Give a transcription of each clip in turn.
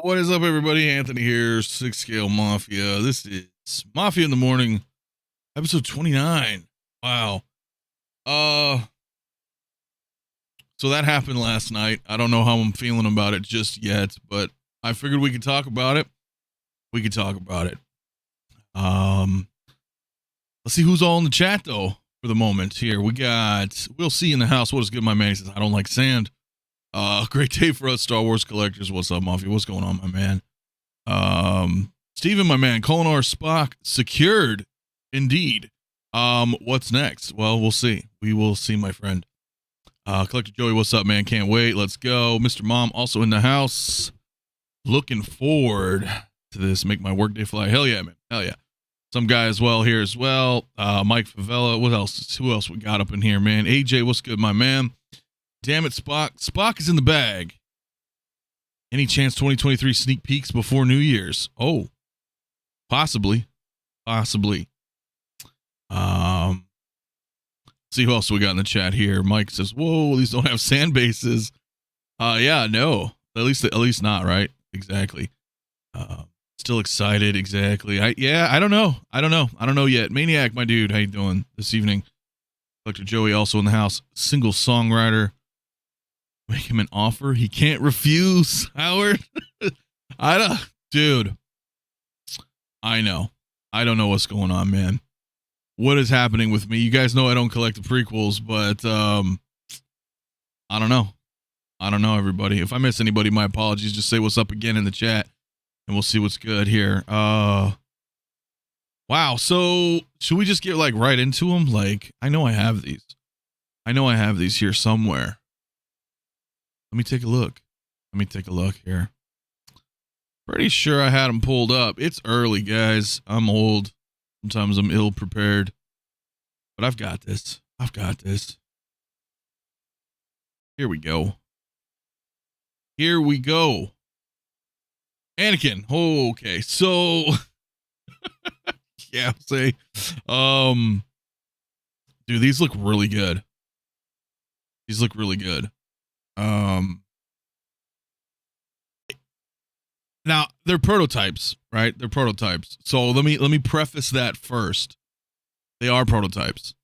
What is up, everybody? Anthony here, 6 Scale Mafia. This is Mafia in the Morning, episode 29. Wow. So that happened last night. I don't know how I'm feeling about it just yet, but I figured we could talk about it. Let's see who's all in the chat, though, for the moment here. We got, we'll see in the house. What is good, my man? He says, I don't like sand. Great day for us Star Wars collectors. What's up, Mafia? What's going on, my man? Steven, my man, Colonar Spock secured. Indeed. What's next? Well, we'll see. We will see, my friend. Collector Joey, what's up, man? Can't wait. Let's go. Mr. Mom, also in the house. Looking forward to this. Make my workday fly. Hell yeah, man. Hell yeah. Some guy as well here as well. Mike Favela. What else? Who else we got up in here, man? AJ, what's good, my man? Damn it, Spock. Spock is in the bag. Any chance 2023 sneak peeks before New Year's? Oh, possibly. See who else we got in the chat here. Mike says, whoa, these don't have sand bases. Yeah, no. At least not, right? Exactly. Still excited, exactly. I don't know yet. Maniac, my dude, how you doing this evening? Dr. Joey also in the house. Single songwriter. Make him an offer he can't refuse, Howard. Dude. I know. I don't know what's going on, man. What is happening with me? You guys know I don't collect the prequels, but I don't know. Everybody. If I miss anybody, my apologies. Just say what's up again in the chat, and we'll see what's good here. Wow. So should we just get like right into them? Like, I know I have these here somewhere. Let me take a look here. Pretty sure I had them pulled up. It's early, guys. I'm old. Sometimes I'm ill prepared, but I've got this. Here we go. Anakin. Oh, okay. So, yeah, I'll say, dude, these look really good. Now they're prototypes, right? So let me preface that first. They are prototypes.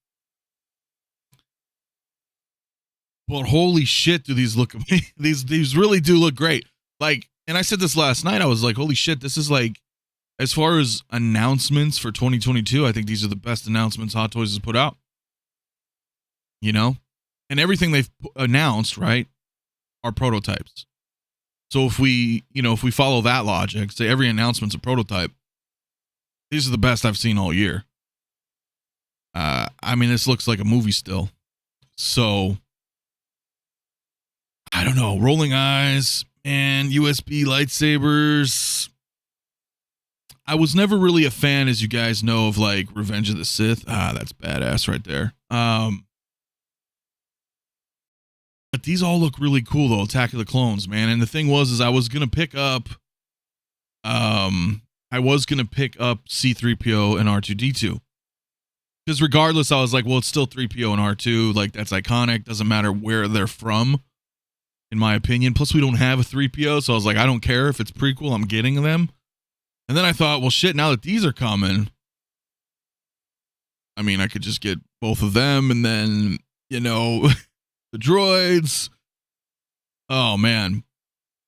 But holy shit, do these look these really do look great. Like, and I said this last night, I was like, holy shit, this is like, as far as announcements for 2022, I think these are the best announcements Hot Toys has put out. You know? And everything they've announced, right, are prototypes. So if we follow that logic, say every announcement's a prototype, these are the best I've seen all year. I mean, this looks like a movie still. So, I don't know. Rolling eyes and USB lightsabers. I was never really a fan, as you guys know, of like Revenge of the Sith. That's badass right there. But these all look really cool, though. Attack of the Clones, man. And the thing was, I was gonna pick up C-3PO and R2-D2. Because regardless, I was like, well, it's still 3PO and R2. Like, that's iconic. Doesn't matter where they're from, in my opinion. Plus, we don't have a 3PO, so I was like, I don't care if it's prequel. I'm getting them. And then I thought, well, shit, now that these are coming, I mean, I could just get both of them, and then, the droids. Oh, man.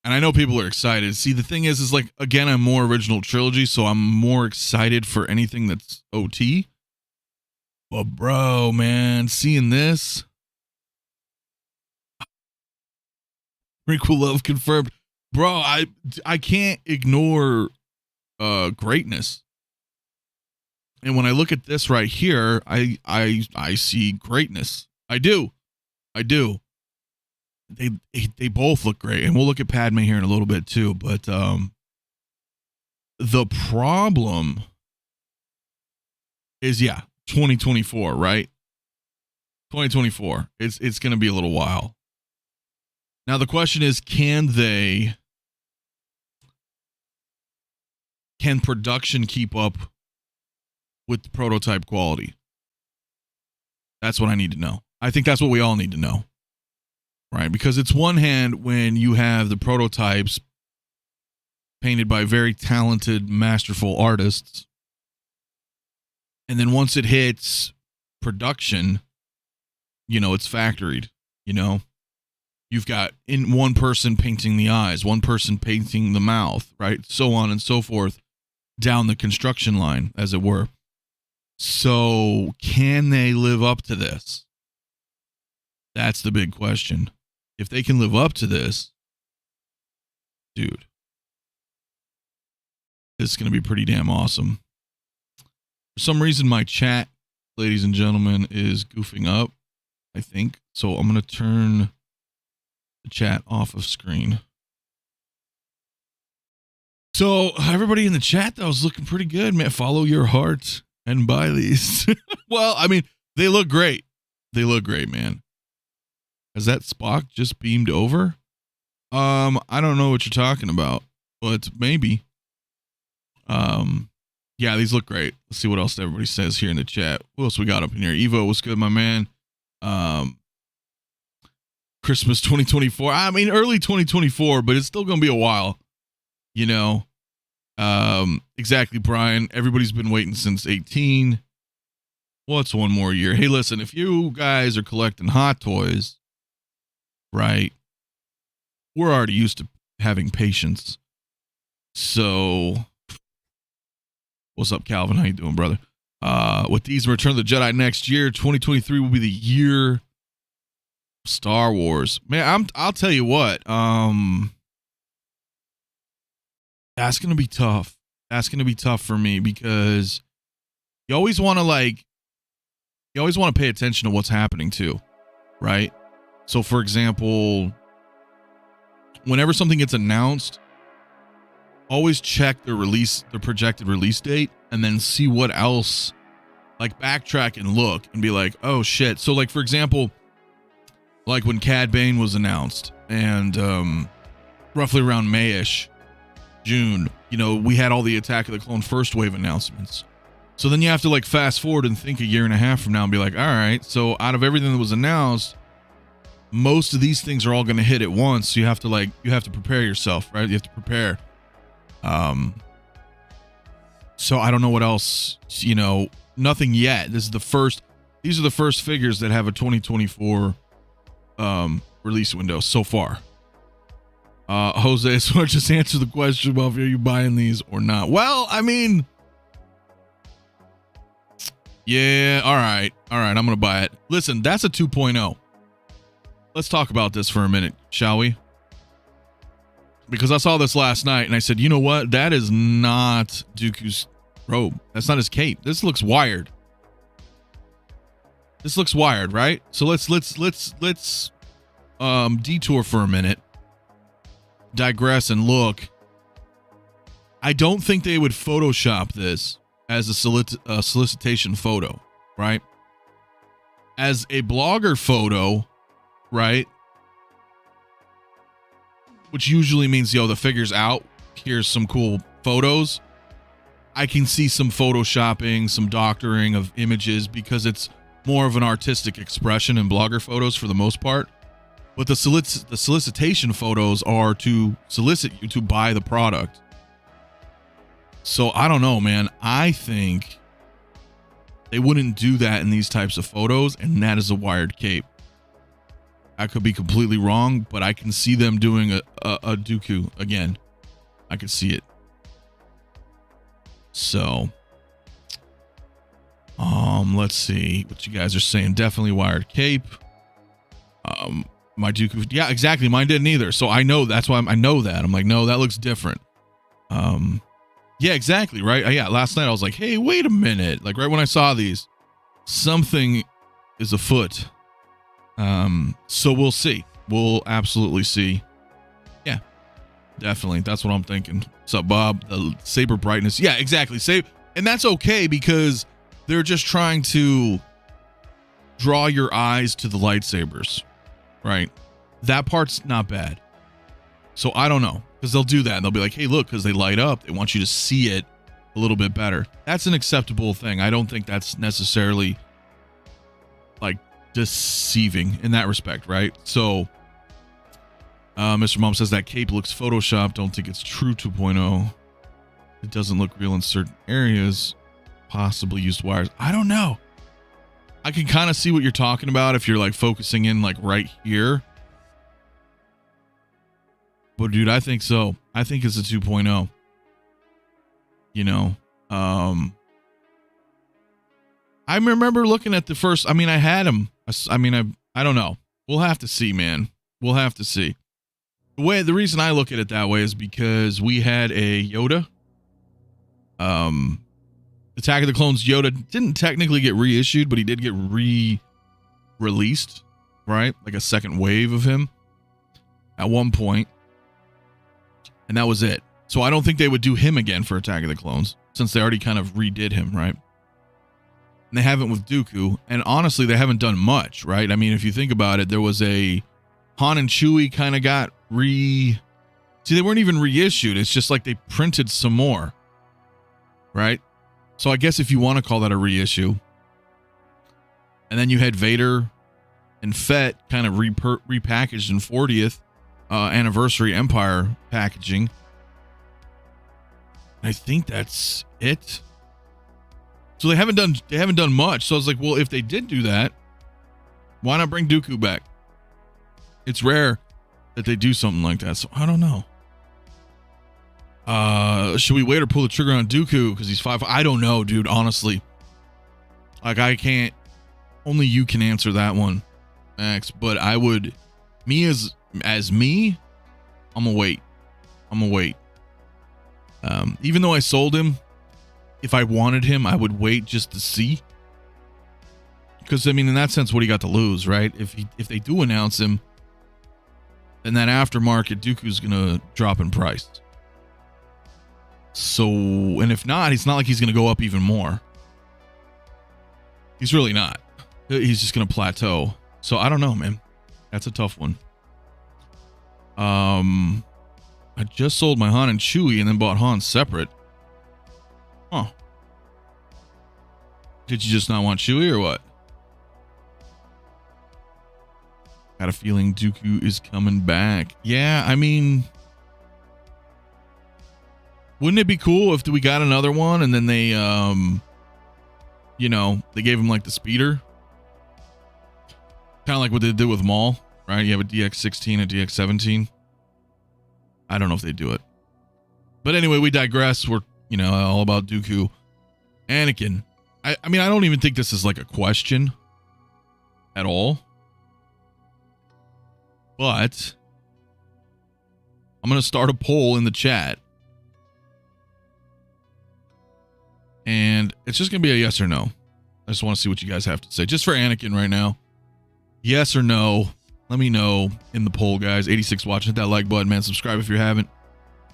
And I know people are excited. See, the thing is like, again, I'm more original trilogy, so I'm more excited for anything that's OT. But, bro, man, seeing this. Prequel love confirmed. Bro, I can't ignore greatness. And when I look at this right here, I see greatness. I do. They both look great, and we'll look at Padme here in a little bit too. But the problem is, 2024, right? 2024. It's going to be a little while. Now the question is, can production keep up with the prototype quality? That's what I need to know. I think that's what we all need to know, right? Because it's one hand when you have the prototypes painted by very talented, masterful artists, and then once it hits production, it's factoried. You've got one person painting the eyes, one person painting the mouth, right? So on and so forth down the construction line, as it were. So can they live up to this? That's the big question. If they can live up to this, dude, it's going to be pretty damn awesome. For some reason, my chat, ladies and gentlemen, is goofing up, I think. So I'm going to turn the chat off of screen. So everybody in the chat, that was looking pretty good, man. Follow your heart and buy these. Well, I mean, they look great. They look great, man. Has that Spock just beamed over? I don't know what you're talking about, but maybe. Yeah, these look great. Let's see what else everybody says here in the chat. What else we got up in here? Evo, what's good, my man? Christmas 2024. I mean, early 2024, but it's still going to be a while. Exactly, Brian. Everybody's been waiting since 18. What's one more year? Hey, listen, if you guys are collecting Hot Toys, right, we're already used to having patience. So, what's up, Calvin? How you doing, brother? With these, Return of the Jedi next year. 2023 will be the year of Star Wars. Man, I'll tell you what. That's going to be tough. That's going to be tough for me because you always want to pay attention to what's happening too, right? So for example, whenever something gets announced, always check the projected release date and then see what else, like backtrack and look and be like, oh shit. So like, for example, like when Cad Bane was announced and roughly around May-ish, June, we had all the Attack of the Clone first wave announcements. So then you have to like fast forward and think a year and a half from now and be like, all right, so out of everything that was announced, most of these things are all going to hit at once. So you have to prepare yourself, right? You have to prepare. So I don't know what else, nothing yet. These are the first figures that have a 2024 release window so far. Jose, so just answer the question about are you buying these or not? Well, I mean, yeah, all right, I'm gonna buy it. Listen, that's a 2.0. Let's talk about this for a minute, shall we? Because I saw this last night and I said, you know what? That is not Dooku's robe. That's not his cape. This looks wired. This looks wired, right? So let's detour for a minute. Digress and look. I don't think they would Photoshop this as a solicitation photo, right? As a blogger photo, right? Which usually means, the figure's out. Here's some cool photos. I can see some photoshopping, some doctoring of images because it's more of an artistic expression in blogger photos for the most part. But the solicitation photos are to solicit you to buy the product. So I don't know, man. I think they wouldn't do that in these types of photos, and that is a wired cape. I could be completely wrong, but I can see them doing a Dooku again. I could see it. So, let's see what you guys are saying. Definitely wired cape. My Dooku, yeah, exactly. Mine didn't either. So I know that's why I know that. I'm like, no, that looks different. Yeah, exactly. Right. Yeah. Last night I was like, hey, wait a minute. Like right when I saw these, something is afoot. So we'll see. We'll absolutely see. Yeah, definitely. That's what I'm thinking. What's up, Bob? The saber brightness. Yeah, exactly. And that's okay because they're just trying to draw your eyes to the lightsabers. Right. That part's not bad. So I don't know, because they'll do that. And they'll be like, hey, look, because they light up. They want you to see it a little bit better. That's an acceptable thing. I don't think that's necessarily like deceiving in that respect, right? So Mr. Mom says that cape looks photoshopped. Don't think it's true 2.0. It doesn't look real in certain areas. Possibly used wires. I don't know. I can kind of see what you're talking about if you're like focusing in like right here. But dude, I think so. I think it's a 2.0. You know, I remember looking at the first. I mean, I had him. I don't know. We'll have to see, man. We'll have to see. The reason I look at it that way is because we had a Yoda. Attack of the Clones Yoda didn't technically get reissued, but he did get re-released, right? Like a second wave of him at one point. And that was it. So I don't think they would do him again for Attack of the Clones, since they already kind of redid him, right? And they haven't with Dooku. And honestly, they haven't done much, right? I mean, if you think about it, there was a Han and Chewie kind of got See, they weren't even reissued. It's just like they printed some more, right? So I guess if you want to call that a reissue. And then you had Vader and Fett kind of repackaged in 40th anniversary Empire packaging. I think that's it. So they haven't done much. So I was like, well, if they did do that, why not bring Dooku back? It's rare that they do something like that. So I don't know. Should we wait or pull the trigger on Dooku because he's 5? I don't know, dude. Honestly, like I can't. Only you can answer that one, Max. But I would, me as me, I'm gonna wait. Even though I sold him, if I wanted him, I would wait just to see. Because I mean, in that sense, what do you got to lose, right? If they do announce him, then that aftermarket Dooku's gonna drop in price. So, and if not, it's not like he's gonna go up even more. He's really not. He's just gonna plateau. So I don't know, man. That's a tough one. I just sold my Han and Chewie and then bought Han separate. Huh. Did you just not want Chewie or what? Got a feeling Dooku is coming back. Yeah, I mean, wouldn't it be cool if we got another one and then they, you know, they gave him like the speeder? Kind of like what they did with Maul, right? You have a DX-16 and DX-17. I don't know if they do it. But anyway, we digress. We're, you know, all about Dooku. Anakin. I mean, I don't even think this is like a question at all. But I'm going to start a poll in the chat. And it's just going to be a yes or no. I just want to see what you guys have to say. Just for Anakin right now. Yes or no. Let me know in the poll, guys. 86 watching. Hit that like button, man. Subscribe if you haven't.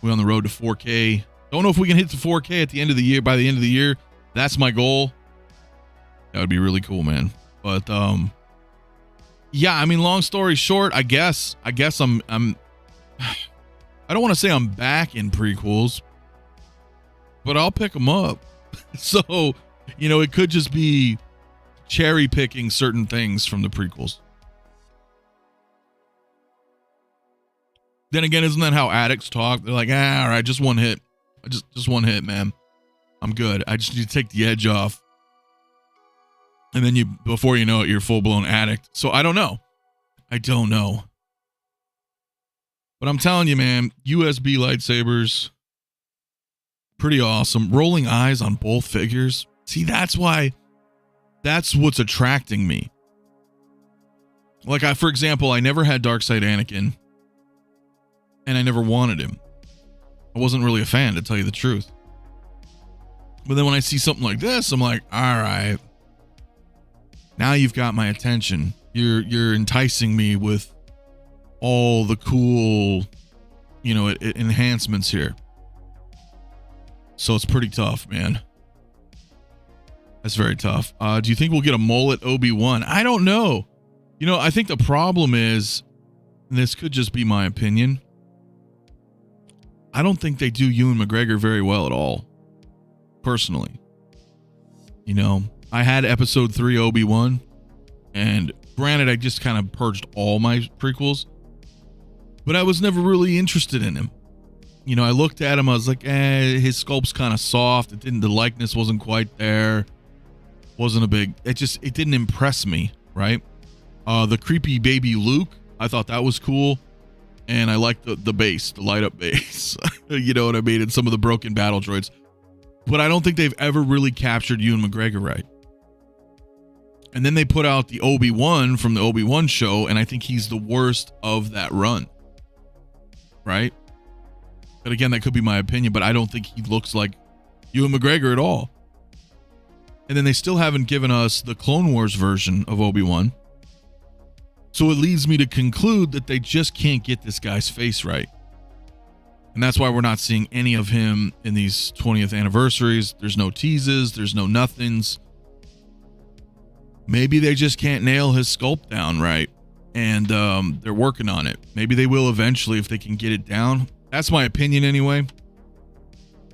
We're on the road to 4K. Don't know if we can hit the 4K at the end of the year. By the end of the year, that's my goal. That would be really cool, man. But yeah, I mean, long story short, I guess I'm I don't want to say I'm back in prequels, but I'll pick them up. So, you know, it could just be cherry picking certain things from the prequels. Then again, isn't that how addicts talk? They're like, all right, just one hit. Just one hit, man. I'm good. I just need to take the edge off. And then before you know it, you're full blown addict. So I don't know. But I'm telling you, man, USB lightsabers, pretty awesome. Rolling eyes on both figures. See, that's what's attracting me. Like for example, I never had Darkseid Anakin. And I never wanted him. I wasn't really a fan, to tell you the truth. But then when I see something like this, I'm like, all right. Now you've got my attention. You're enticing me with all the cool, you know, enhancements here. So it's pretty tough, man. That's very tough. Do you think we'll get a mullet Obi-Wan? I don't know. You know, I think the problem is this could just be my opinion, I don't think they do Ewan McGregor very well at all, personally. You know, I had episode 3 Obi-Wan, and granted, I just kind of purged all my prequels, but I was never really interested in him. You know, I looked at him, I was like, his sculpt's kind of soft. The likeness wasn't quite there. It didn't impress me, right? The creepy baby Luke, I thought that was cool. And I liked the base, the light up base. You know what I mean? And some of the broken battle droids. But I don't think they've ever really captured Ewan McGregor right. And then they put out the Obi-Wan from the Obi-Wan show, and I think he's the worst of that run. Right? But again, that could be my opinion, but I don't think he looks like Ewan McGregor at all. And then they still haven't given us the Clone Wars version of Obi-Wan. So it leads me to conclude that they just can't get this guy's face right. And that's why we're not seeing any of him in these 20th anniversaries. There's no teases. There's no nothings. Maybe they just can't nail his sculpt down right. And they're working on it. Maybe they will eventually if they can get it down. That's my opinion anyway.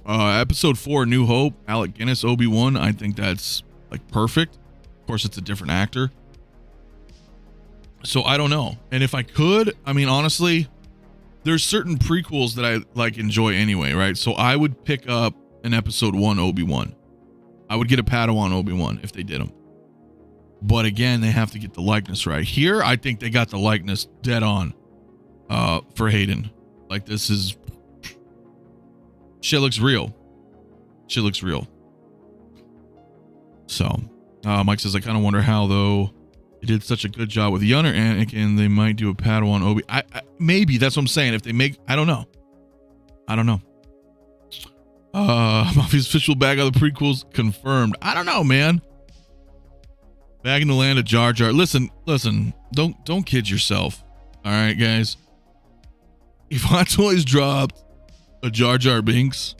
Episode 4, New Hope, Alec Guinness, Obi-Wan. I think that's like perfect. Of course, it's a different actor. So I don't know. And if I could, I mean, honestly, there's certain prequels that I like enjoy anyway, right? So I would pick up an episode 1 Obi-Wan. I would get a Padawan Obi-Wan if they did them. But again, they have to get the likeness right. Here, I think they got the likeness dead on for Hayden. Like, this is... Shit looks real. Shit looks real. So, Mike says, I kind of wonder how, though, they did such a good job with the younger Anakin, they might do a Padawan Obi. Maybe, that's what I'm saying. If they make... I don't know. Mafia's official bag of the prequels confirmed. I don't know, man. Back in the land of Jar Jar. Listen. Don't kid yourself. All right, guys. If Hot Toys dropped a Jar Jar Binks,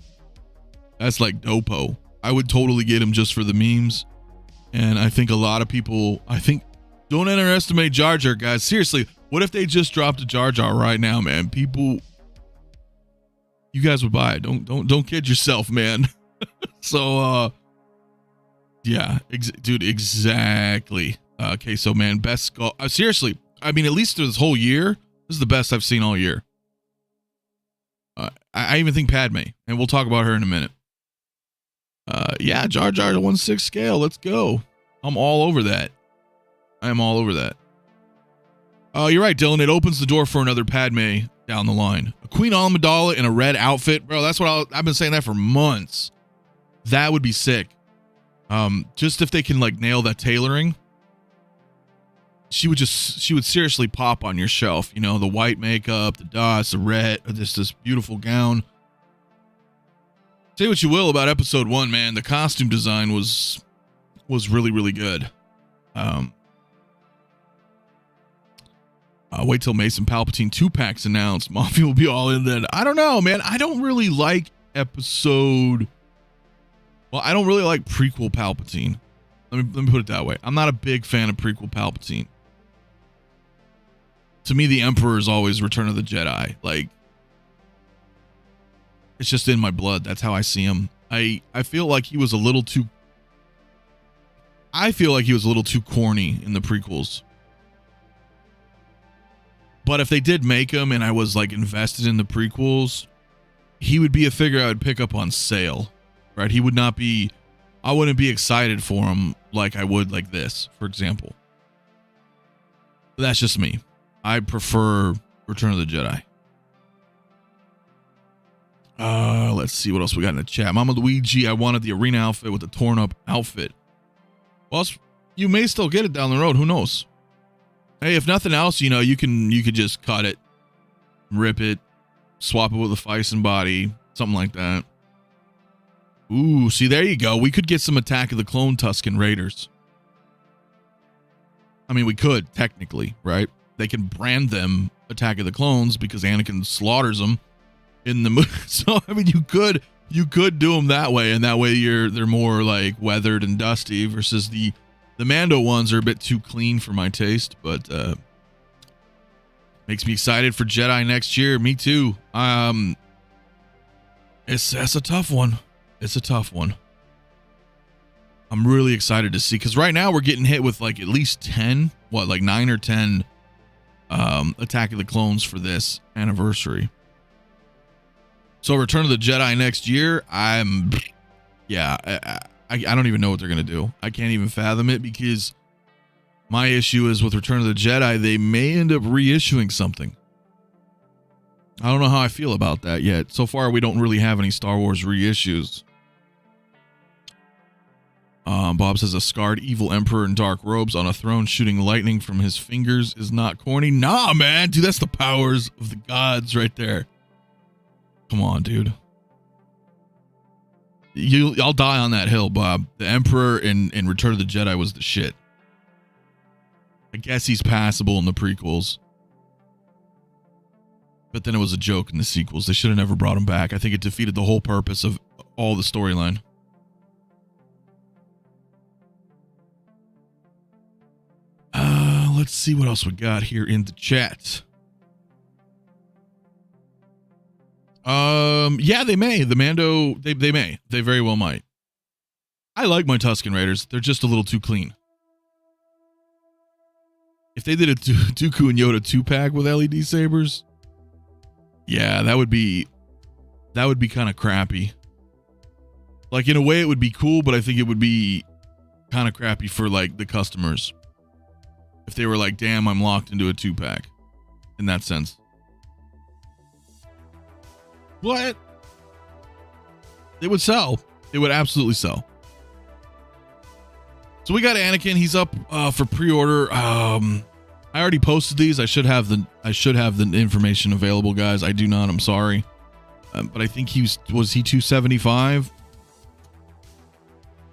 that's like dopo. I would totally get him just for the memes. And I think a lot of people, don't underestimate Jar Jar, guys. Seriously, what if they just dropped a Jar Jar right now, man? People, you guys would buy it. Don't kid yourself, man. So, yeah, dude, exactly. Okay, so man, best skull. Seriously, I mean, at least through this whole year, this is the best I've seen all year. I even think Padme, and we'll talk about her in a minute. Yeah, Jar Jar to 1/6 scale. Let's go. I'm all over that. I am all over that. You're right, Dylan. It opens the door for another Padme down the line. A Queen Amidala in a red outfit, bro. That's what I've been saying that for months. That would be sick. Just if they can like nail that tailoring, she would seriously pop on your shelf. You know, the white makeup, the dots, the red, this beautiful gown. Say what you will about episode 1, man. The costume design was really, really good. Wait till Mason Palpatine 2-pack's announced. Mafia will be all in then. I don't know, man. I don't really like prequel Palpatine. Let me put it that way. I'm not a big fan of prequel Palpatine. To me, the Emperor is always Return of the Jedi. Like, it's just in my blood. That's how I see him. I feel like he was a little too corny in the prequels. But if they did make him and I was like invested in the prequels, he would be a figure I would pick up on sale, right? I wouldn't be excited for him like I would like this, for example. But that's just me. I prefer Return of the Jedi. Let's see what else we got in the chat. Mama Luigi, I wanted the arena outfit with the torn up outfit. Well, you may still get it down the road. Who knows? Hey, if nothing else, you know, you could just cut it, rip it, swap it with a Fison body, something like that. Ooh, see, there you go. We could get some Attack of the Clone Tusken Raiders. I mean, we could, technically, right? They can brand them Attack of the Clones because Anakin slaughters them in the movie. So, I mean, you could do them that way, and that way they're more like weathered and dusty versus the Mando ones are a bit too clean for my taste, but Makes me excited for Jedi next year. Me too. That's a tough one. It's a tough one. I'm really excited to see, because right now we're getting hit with like at least 10, like 9 or 10 Attack of the Clones for this anniversary. So Return of the Jedi next year, I don't even know what they're going to do. I can't even fathom it, because my issue is with Return of the Jedi, they may end up reissuing something. I don't know how I feel about that yet. So far, we don't really have any Star Wars reissues. Bob says a scarred evil emperor in dark robes on a throne shooting lightning from his fingers is not corny. Nah, man. Dude, that's the powers of the gods right there. Come on, dude. I'll die on that hill, Bob. The Emperor in Return of the Jedi was the shit. I guess he's passable in the prequels. But then it was a joke in the sequels. They should have never brought him back. I think it defeated the whole purpose of all the storyline. Let's see what else we got here in the chat. Yeah, they may. The Mando, they may. They very well might. I like my Tusken Raiders. They're just a little too clean. If they did a Dooku and Yoda 2-pack with LED sabers, yeah, that would be kind of crappy. Like, in a way it would be cool, but I think it would be kind of crappy for like the customers. If they were like, damn, I'm locked into a 2-pack in that sense. What? It would sell. It would absolutely sell. So we got Anakin. He's up for pre-order. I already posted these. I should have the information available, guys. I do not. I'm sorry. But I think was he 275?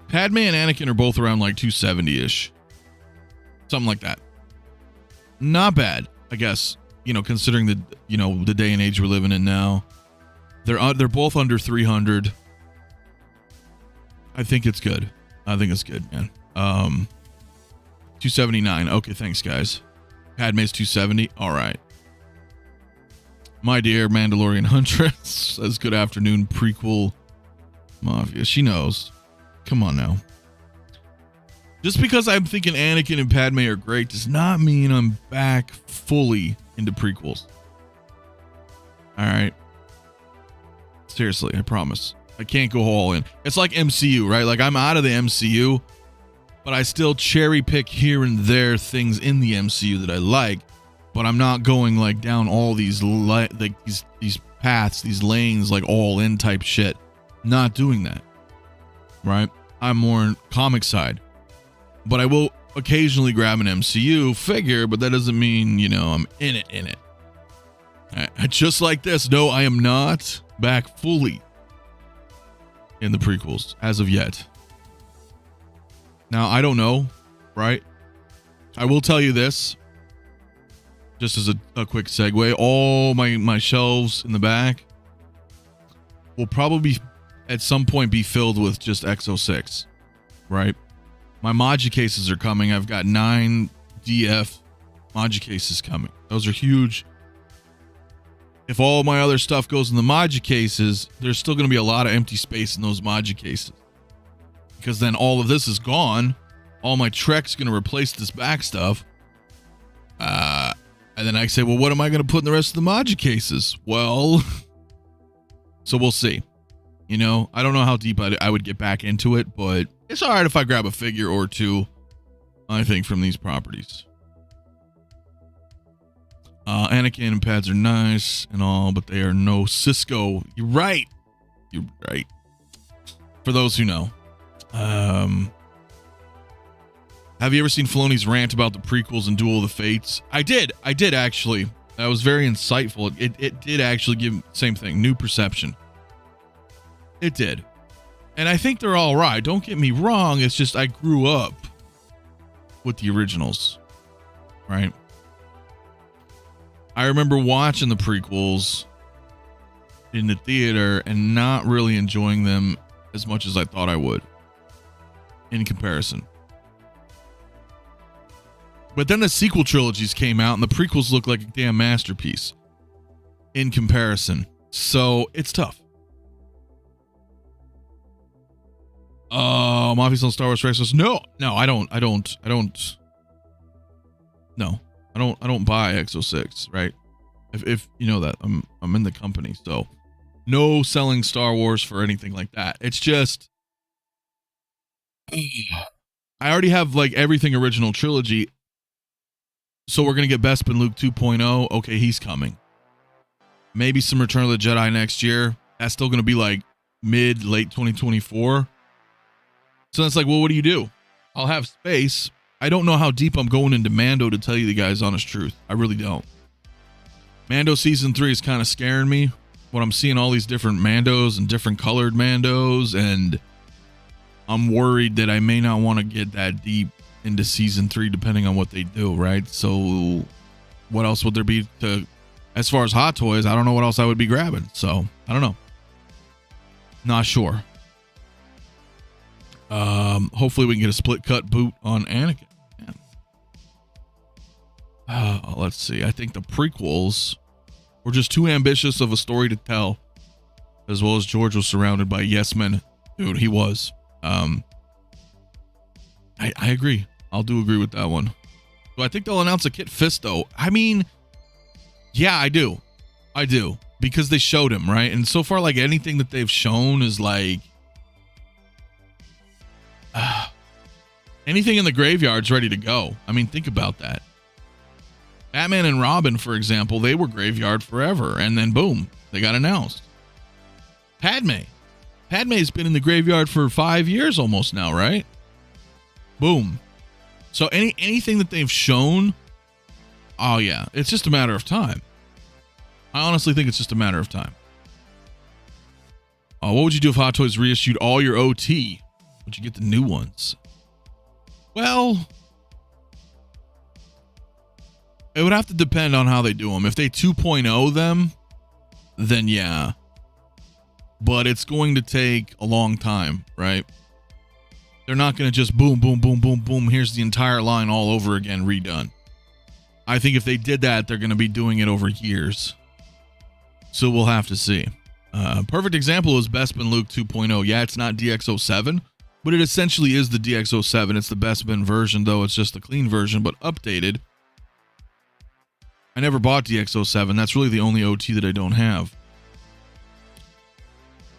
Padme and Anakin are both around like 270-ish. Something like that. Not bad, I guess. You know, considering the day and age we're living in now. They're both under 300. I think it's good. I think it's good, man. 279. Okay, thanks, guys. Padme's 270. All right. My dear Mandalorian Huntress says, good afternoon, prequel Mafia. She knows. Come on now. Just because I'm thinking Anakin and Padme are great does not mean I'm back fully into prequels. All right. Seriously, I promise. I can't go all in. It's like MCU, right? Like, I'm out of the MCU, but I still cherry pick here and there things in the MCU that I like, but I'm not going like down all these these paths, these lanes, like all in type shit. Not doing that. Right? I'm more in comic side. But I will occasionally grab an MCU figure, but that doesn't mean, I'm in it. Just like this. No, I am not back fully in the prequels as of yet. Now, I don't know, right? I will tell you this, just as a quick segue. All my shelves in the back will probably at some point be filled with just X06, right? My Maji cases are coming. I've got 9 DF Maji cases coming. Those are huge. If all my other stuff goes in the Maji cases, there's still going to be a lot of empty space in those Maji cases. Because then all of this is gone. All my Trek's going to replace this back stuff. And then I say, well, what am I going to put in the rest of the Maji cases? Well, so we'll see. I don't know how deep I would get back into it, but it's all right if I grab a figure or two, I think, from these properties. Anakin and Pads are nice and all, but they are no Cisco. You're right. For those who know. Have you ever seen Filoni's rant about the prequels and Duel of the Fates? I did actually. That was very insightful. It did actually give same thing, new perception. It did. And I think they're all right. Don't get me wrong. It's just I grew up with the originals, right? I remember watching the prequels in the theater and not really enjoying them as much as I thought I would in comparison. But then the sequel trilogies came out and the prequels look like a damn masterpiece in comparison. So it's tough. Mafia's on Star Wars Racers. No, I don't. No, I don't buy X06, right? If you know that, I'm in the company, so no selling Star Wars for anything like that. It's just I already have like everything original trilogy. So we're gonna get Bespin Luke 2.0. Okay, he's coming. Maybe some Return of the Jedi next year. That's still gonna be like late 2024. So that's like, well, what do you do? I'll have space. I don't know how deep I'm going into Mando, to tell you the guys' honest truth. I really don't. Mando season 3 is kind of scaring me when I'm seeing all these different Mandos and different colored Mandos, and I'm worried that I may not want to get that deep into season 3 depending on what they do, right? So what else would there be to, as far as Hot Toys? I don't know what else I would be grabbing, so I don't know. Not sure. Hopefully we can get a split cut boot on Anakin. Let's see. I think the prequels were just too ambitious of a story to tell, as well as George was surrounded by yes men. Dude, he was. I agree. I'll do agree with that one. So I think they'll announce a Kit Fisto. I mean, yeah, I do. Because they showed him, right? And so far, like, anything that they've shown is like anything in the graveyard's ready to go. I mean, think about that. Batman and Robin, for example, they were graveyard forever, and then boom, they got announced. Padme's been in the graveyard for 5 years almost now, right? Boom. So anything that they've shown, oh yeah, it's just a matter of time. I honestly think it's just a matter of time. What would you do if Hot Toys reissued all your OT? Would you get the new ones? Well, it would have to depend on how they do them. If they 2.0 them, then yeah. But it's going to take a long time, right? They're not going to just boom, boom, boom, boom, boom. Here's the entire line all over again, redone. I think if they did that, they're going to be doing it over years. So we'll have to see. Perfect example is Bespin Luke 2.0. Yeah, it's not DX07, but it essentially is the DX07. It's the Bespin version, though it's just the clean version, but updated. I never bought DX07. That's really the only OT that I don't have.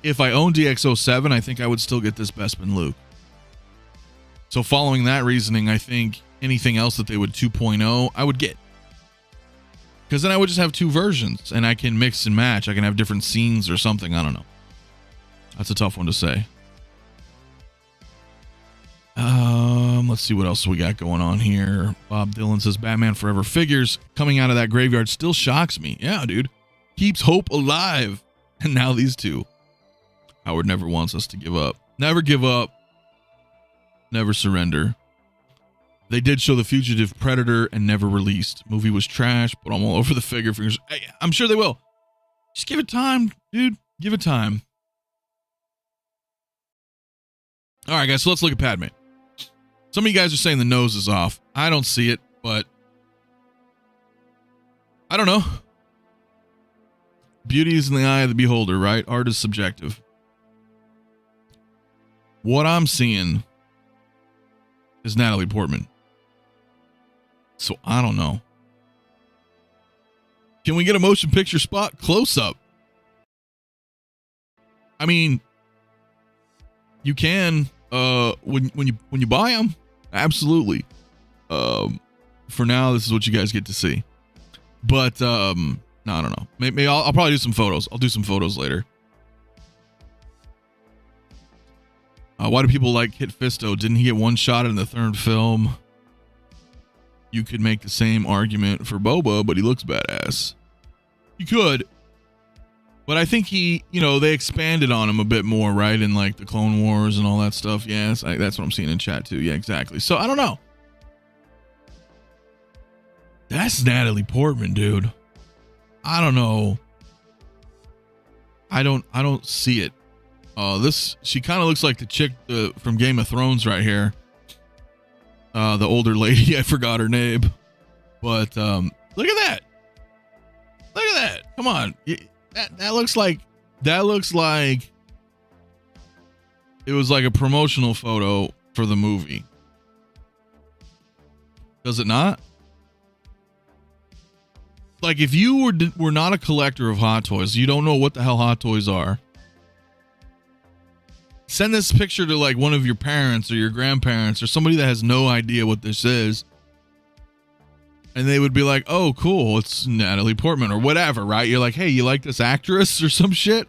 If I own DX07, I think I would still get this Bespin Luke. So following that reasoning, I think anything else that they would 2.0, I would get. Because then I would just have two versions, and I can mix and match. I can have different scenes or something. I don't know. That's a tough one to say. Let's see what else we got going on here. Bob Dylan says Batman Forever figures coming out of that graveyard still shocks me. Yeah, dude. Keeps hope alive. And now these two. Howard never wants us to give up. Never give up. Never surrender. They did show The Fugitive Predator and never released. Movie was trash, but I'm all over the figure fingers. I'm sure they will. Just give it time, dude. Give it time. All right, guys, so let's look at Padme. Some of you guys are saying the nose is off. I don't see it, but I don't know. Beauty is in the eye of the beholder, right? Art is subjective. What I'm seeing is Natalie Portman. So I don't know. Can we get a motion picture spot close up? I mean, you can when you buy them, absolutely. For now, this is what you guys get to see. But no, I don't know. Maybe I'll probably do some photos. I'll do some photos later. Why do people like Kit Fisto? Didn't he get one shot in the third film? You could make the same argument for Boba, but he looks badass. You could. But I think he, they expanded on him a bit more, right? In like the Clone Wars and all that stuff. Yes, that's what I'm seeing in chat too. Yeah, exactly. So I don't know. That's Natalie Portman, dude. I don't know. I don't see it. She kind of looks like the chick from Game of Thrones right here. The older lady, I forgot her name, but look at that. Look at that. Come on. That looks like it was like a promotional photo for the movie. Does it not? Like, if you were not a collector of Hot Toys, you don't know what the hell Hot Toys are, send this picture to like one of your parents or your grandparents or somebody that has no idea what this is, and they would be like, oh, cool, it's Natalie Portman or whatever, right? You're like, hey, you like this actress or some shit?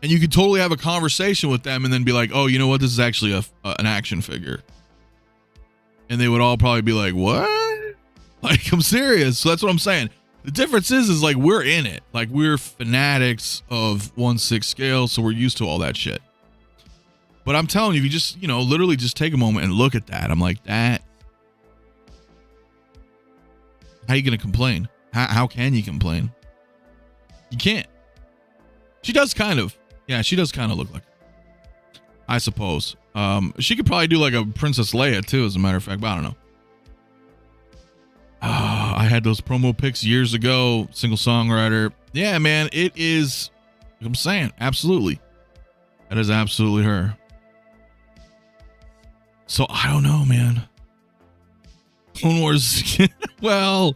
And you could totally have a conversation with them and then be like, oh, you know what? This is actually an action figure. And they would all probably be like, what? Like, I'm serious. So that's what I'm saying. The difference is like, we're in it. Like, we're fanatics of 1/6 scale, so we're used to all that shit. But I'm telling you, if you just, literally just take a moment and look at that, I'm like, that. How you going to complain? How can you complain? You can't. She does kind of. Yeah, she does kind of look like her, I suppose. She could probably do like a Princess Leia too, as a matter of fact, but I don't know. I had those promo pics years ago, single songwriter. Yeah, man, it is, like I'm saying, absolutely. That is absolutely her. So I don't know, man. Clone Wars, well,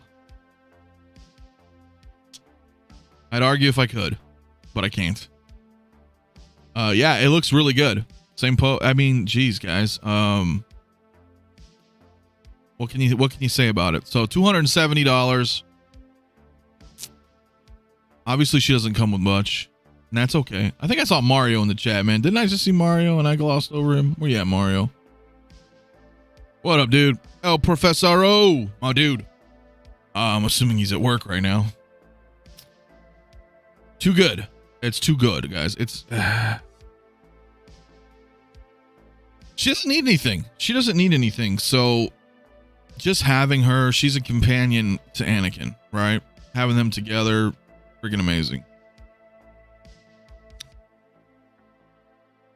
I'd argue if I could, but I can't. Yeah, it looks really good. Same I mean, geez, guys. What can you say about it? So $270. Obviously, she doesn't come with much, and that's okay. I think I saw Mario in the chat, man. Didn't I just see Mario and I glossed over him? Where you at, Mario? What up, dude? El Professor, my dude. I'm assuming he's at work right now. Too good. It's too good, guys. It's. She doesn't need anything. She doesn't need anything. So just having her, she's a companion to Anakin, right? Having them together, freaking amazing.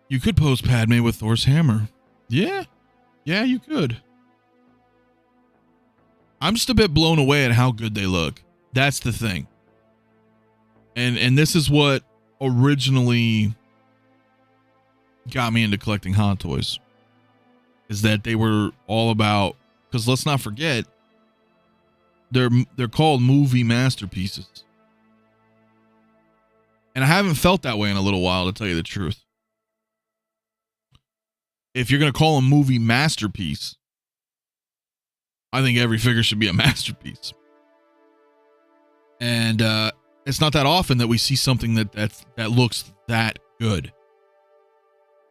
You could pose Padme with Thor's hammer. Yeah. Yeah, you could. I'm just a bit blown away at how good they look. That's the thing. And this is what originally got me into collecting Hot Toys. Is that they were all about, because let's not forget, they're called movie masterpieces. And I haven't felt that way in a little while, to tell you the truth. If you're going to call a movie masterpiece, I think every figure should be a masterpiece. And it's not that often that we see something that looks that good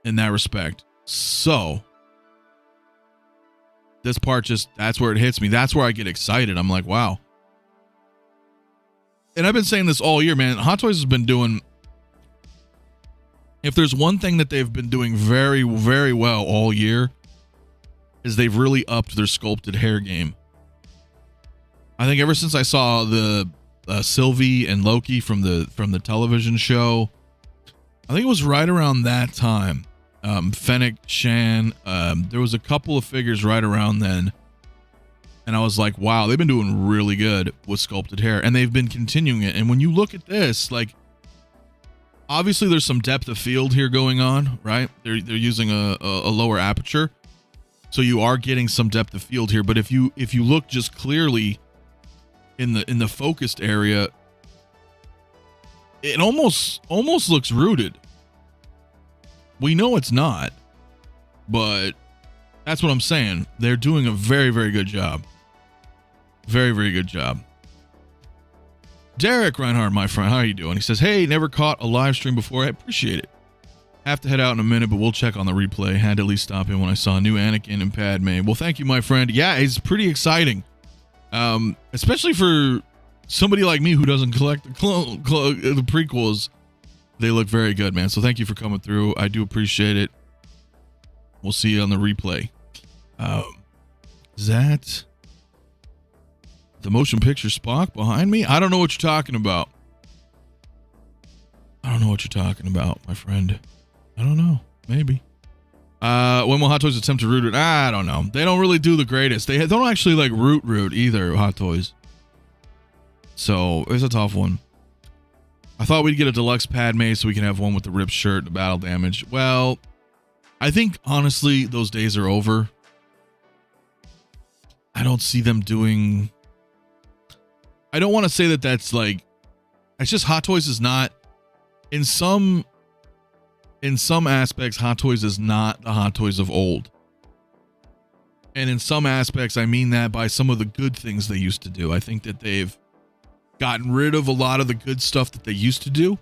in that respect. So this part that's where it hits me. That's where I get excited. I'm like, wow. And I've been saying this all year, man. Hot Toys has been doing, if there's one thing that they've been doing very, very well all year, is they've really upped their sculpted hair game. I think ever since I saw the Sylvie and Loki from the television show, I think it was right around that time. Fennec Shan, there was a couple of figures right around then, and I was like, wow, they've been doing really good with sculpted hair, and they've been continuing it. And when you look at this, like, obviously there's some depth of field here going on, right? They're using a lower aperture, so you are getting some depth of field here. But if you look just clearly in the focused area, it almost looks rooted. We know it's not, but that's what I'm saying. They're doing a very, very good job. Very, very good job. Derek Reinhardt, my friend, how are you doing? He says, hey, never caught a live stream before. I appreciate it. Have to head out in a minute, but we'll check on the replay. Had to at least stop in when I saw new Anakin and Padme. Well, thank you, my friend. Yeah, it's pretty exciting. Especially for somebody like me who doesn't collect the prequels. They look very good, man. So thank you for coming through. I do appreciate it. We'll see you on the replay. Is that the motion picture Spock behind me? I don't know what you're talking about. I don't know what you're talking about, my friend. I don't know. Maybe. When will Hot Toys attempt to root it? I don't know. They don't really do the greatest. They don't actually like root either, Hot Toys. So it's a tough one. I thought we'd get a deluxe Padme so we can have one with the ripped shirt, the battle damage. Well, I think honestly those days are over. I don't see them doing. I don't want to say that that's like. It's just Hot Toys is not. In some aspects, Hot Toys is not the Hot Toys of old. And in some aspects, I mean that by some of the good things they used to do. I think that they've gotten rid of a lot of the good stuff that they used to do.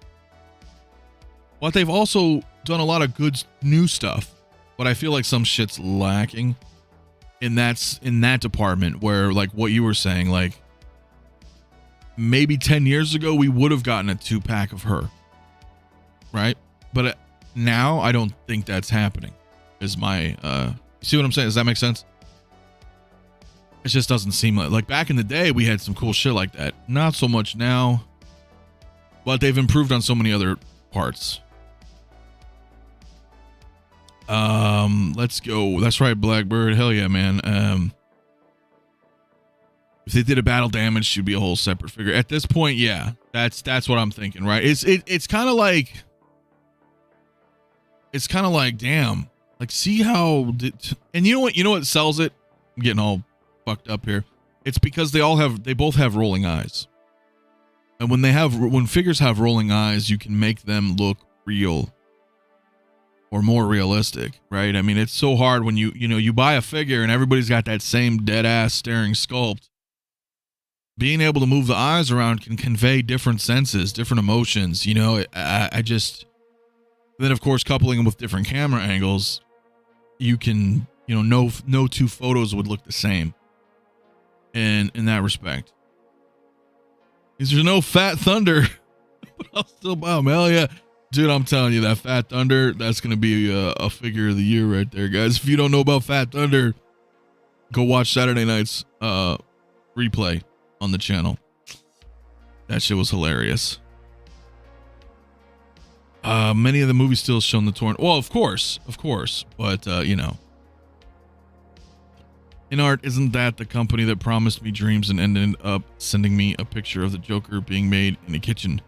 But they've also done a lot of good new stuff. But I feel like some shit's lacking. And that's in that department where, like what you were saying, like maybe 10 years ago, we would have gotten a 2-pack of her. Right? But now I don't think that's happening. Is my see what I'm saying? Does that make sense? It just doesn't seem like back in the day we had some cool shit like that. Not so much now. But they've improved on so many other parts. Let's go. That's right, Blackbird. Hell yeah, man. If they did a battle damage, she'd be a whole separate figure. At this point, yeah. That's what I'm thinking, right? It's kind of like damn. Like, see how and you know what sells it? I'm getting all fucked up here. It's because they both have rolling eyes. And when figures have rolling eyes, you can make them look real or more realistic, right? I mean, it's so hard when you buy a figure and everybody's got that same dead ass staring sculpt. Being able to move the eyes around can convey different senses, different emotions. I just then of course coupling them with different camera angles, you can no two photos would look the same. And in that respect, is there no Fat Thunder? But I'll still buy them. Hell yeah. Dude, I'm telling you, that Fat Thunder, that's going to be a figure of the year right there, guys. If you don't know about Fat Thunder, go watch Saturday night's replay on the channel. That shit was hilarious. Many of the movies still shown the torrent. Well, of course. But, InArt, isn't that the company that promised me dreams and ended up sending me a picture of the Joker being made in a kitchen?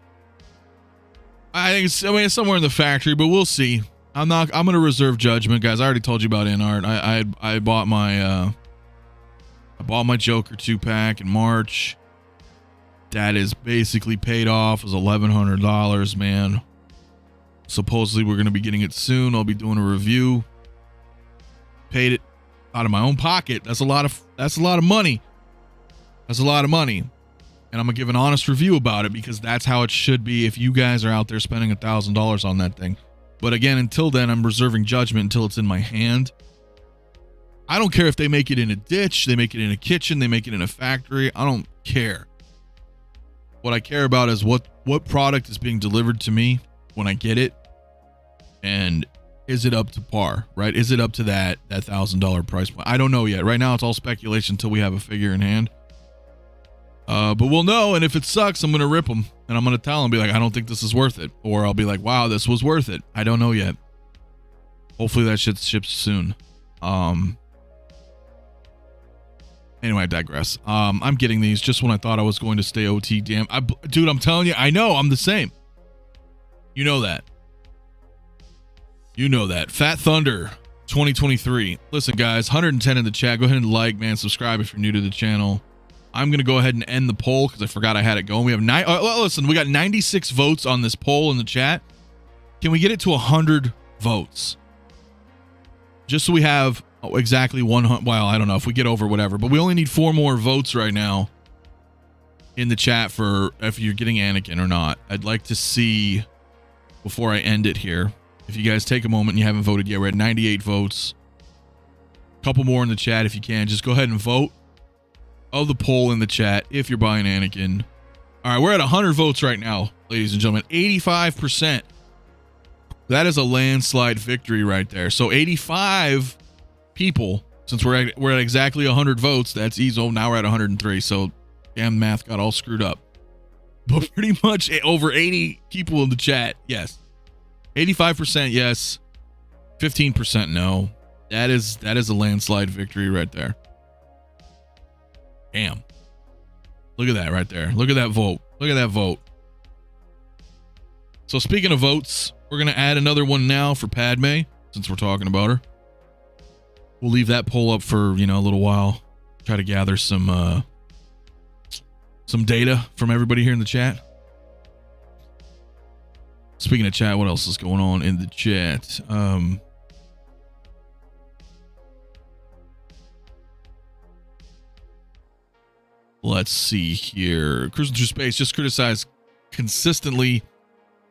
I think it's somewhere in the factory, but we'll see. I'm going to reserve judgment, guys. I already told you about InArt. I bought my Joker 2-pack in March. That is basically paid off. It was $1,100, man. Supposedly we're going to be getting it soon. I'll be doing a review. Paid it out of my own pocket. That's a lot of money. That's a lot of money. And I'm going to give an honest review about it because that's how it should be if you guys are out there spending $1,000 on that thing. But again, until then, I'm reserving judgment until it's in my hand. I don't care if they make it in a ditch, they make it in a kitchen, they make it in a factory. I don't care. What I care about is what product is being delivered to me when I get it. And is it up to par, right? Is it up to that $1,000 price point? I don't know yet. Right now, it's all speculation until we have a figure in hand. But we'll know, and if it sucks, I'm going to rip them. And I'm going to tell them, be like, I don't think this is worth it. Or I'll be like, wow, this was worth it. I don't know yet. Hopefully that shit ships soon. Anyway, I digress. I'm getting these just when I thought I was going to stay OT. Damn. Dude, I'm telling you, I know, I'm the same. You know that. Fat Thunder 2023. Listen, guys, 110 in the chat. Go ahead and like, man. Subscribe if you're new to the channel. I'm going to go ahead and end the poll because I forgot I had it going. We have listen, we got 96 votes on this poll in the chat. Can we get it to 100 votes? Just so we have exactly 100. Well, I don't know if we get over whatever, but we only need 4 more votes right now in the chat for if you're getting Anakin or not. I'd like to see before I end it here. If you guys take a moment and you haven't voted yet, we're at 98 votes. A couple more in the chat if you can. Just go ahead and vote of the poll in the chat if you're buying Anakin. All right, we're at 100 votes right now, ladies and gentlemen. 85%. That is a landslide victory right there. So 85 people, since we're at exactly 100 votes, that's easy. Now we're at 103. So damn, math got all screwed up. But pretty much over 80 people in the chat, yes. 85% yes. 15% no. That is a landslide victory right there. Damn. Look at that right there. Look at that vote. Look at that vote. So speaking of votes, we're going to add another one now for Padme, since we're talking about her. We'll leave that poll up for, a little while. Try to gather some data from everybody here in the chat. Speaking of chat, what else is going on in the chat? Let's see here. Cruising through space, just criticized consistently.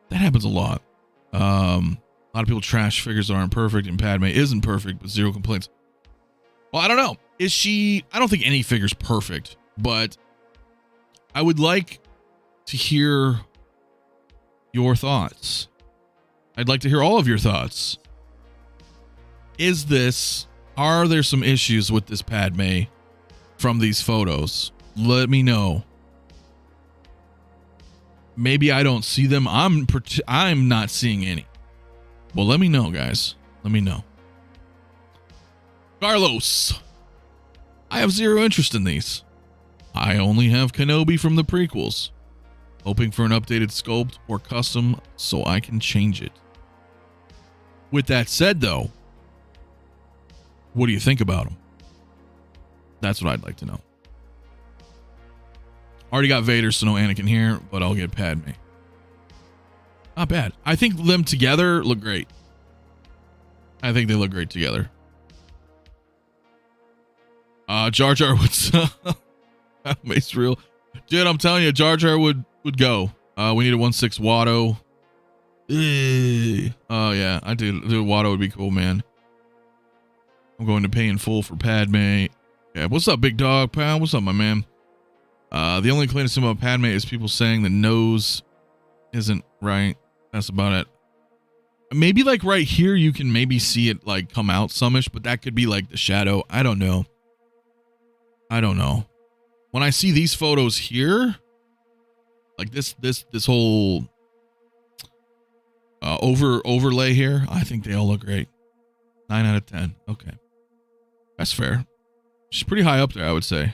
That happens a lot. A lot of people trash figures that aren't perfect, and Padme isn't perfect, but zero complaints. Well, I don't know. Is she? I don't think any figure's perfect, but I would like to hear your thoughts. I'd like to hear all of your thoughts. Are there some issues with this Padme from these photos? Let me know. Maybe I don't see them. I'm not seeing any. Well, let me know, guys. Let me know. Carlos, I have zero interest in these. I only have Kenobi from the prequels. Hoping for an updated sculpt or custom so I can change it. With that said, though, what do you think about them? That's what I'd like to know. Already got Vader, so no Anakin here, but I'll get Padme. Not bad. I think them together look great. I think they look great together. Jar Jar would Mace real. Dude, I'm telling you, Jar Jar would go. We need a 1/6 Watto. Oh yeah, I do. Watto would be cool, man. I'm going to pay in full for Padme. Yeah, what's up, big dog, pal? What's up, my man? The only complaint about Padme is people saying the nose isn't right. That's about it. Maybe like right here, you can maybe see it like come out some-ish, but that could be like the shadow. I don't know. When I see these photos here, like this whole overlay here, I think they all look great. 9 out of 10. Okay, that's fair. She's pretty high up there, I would say.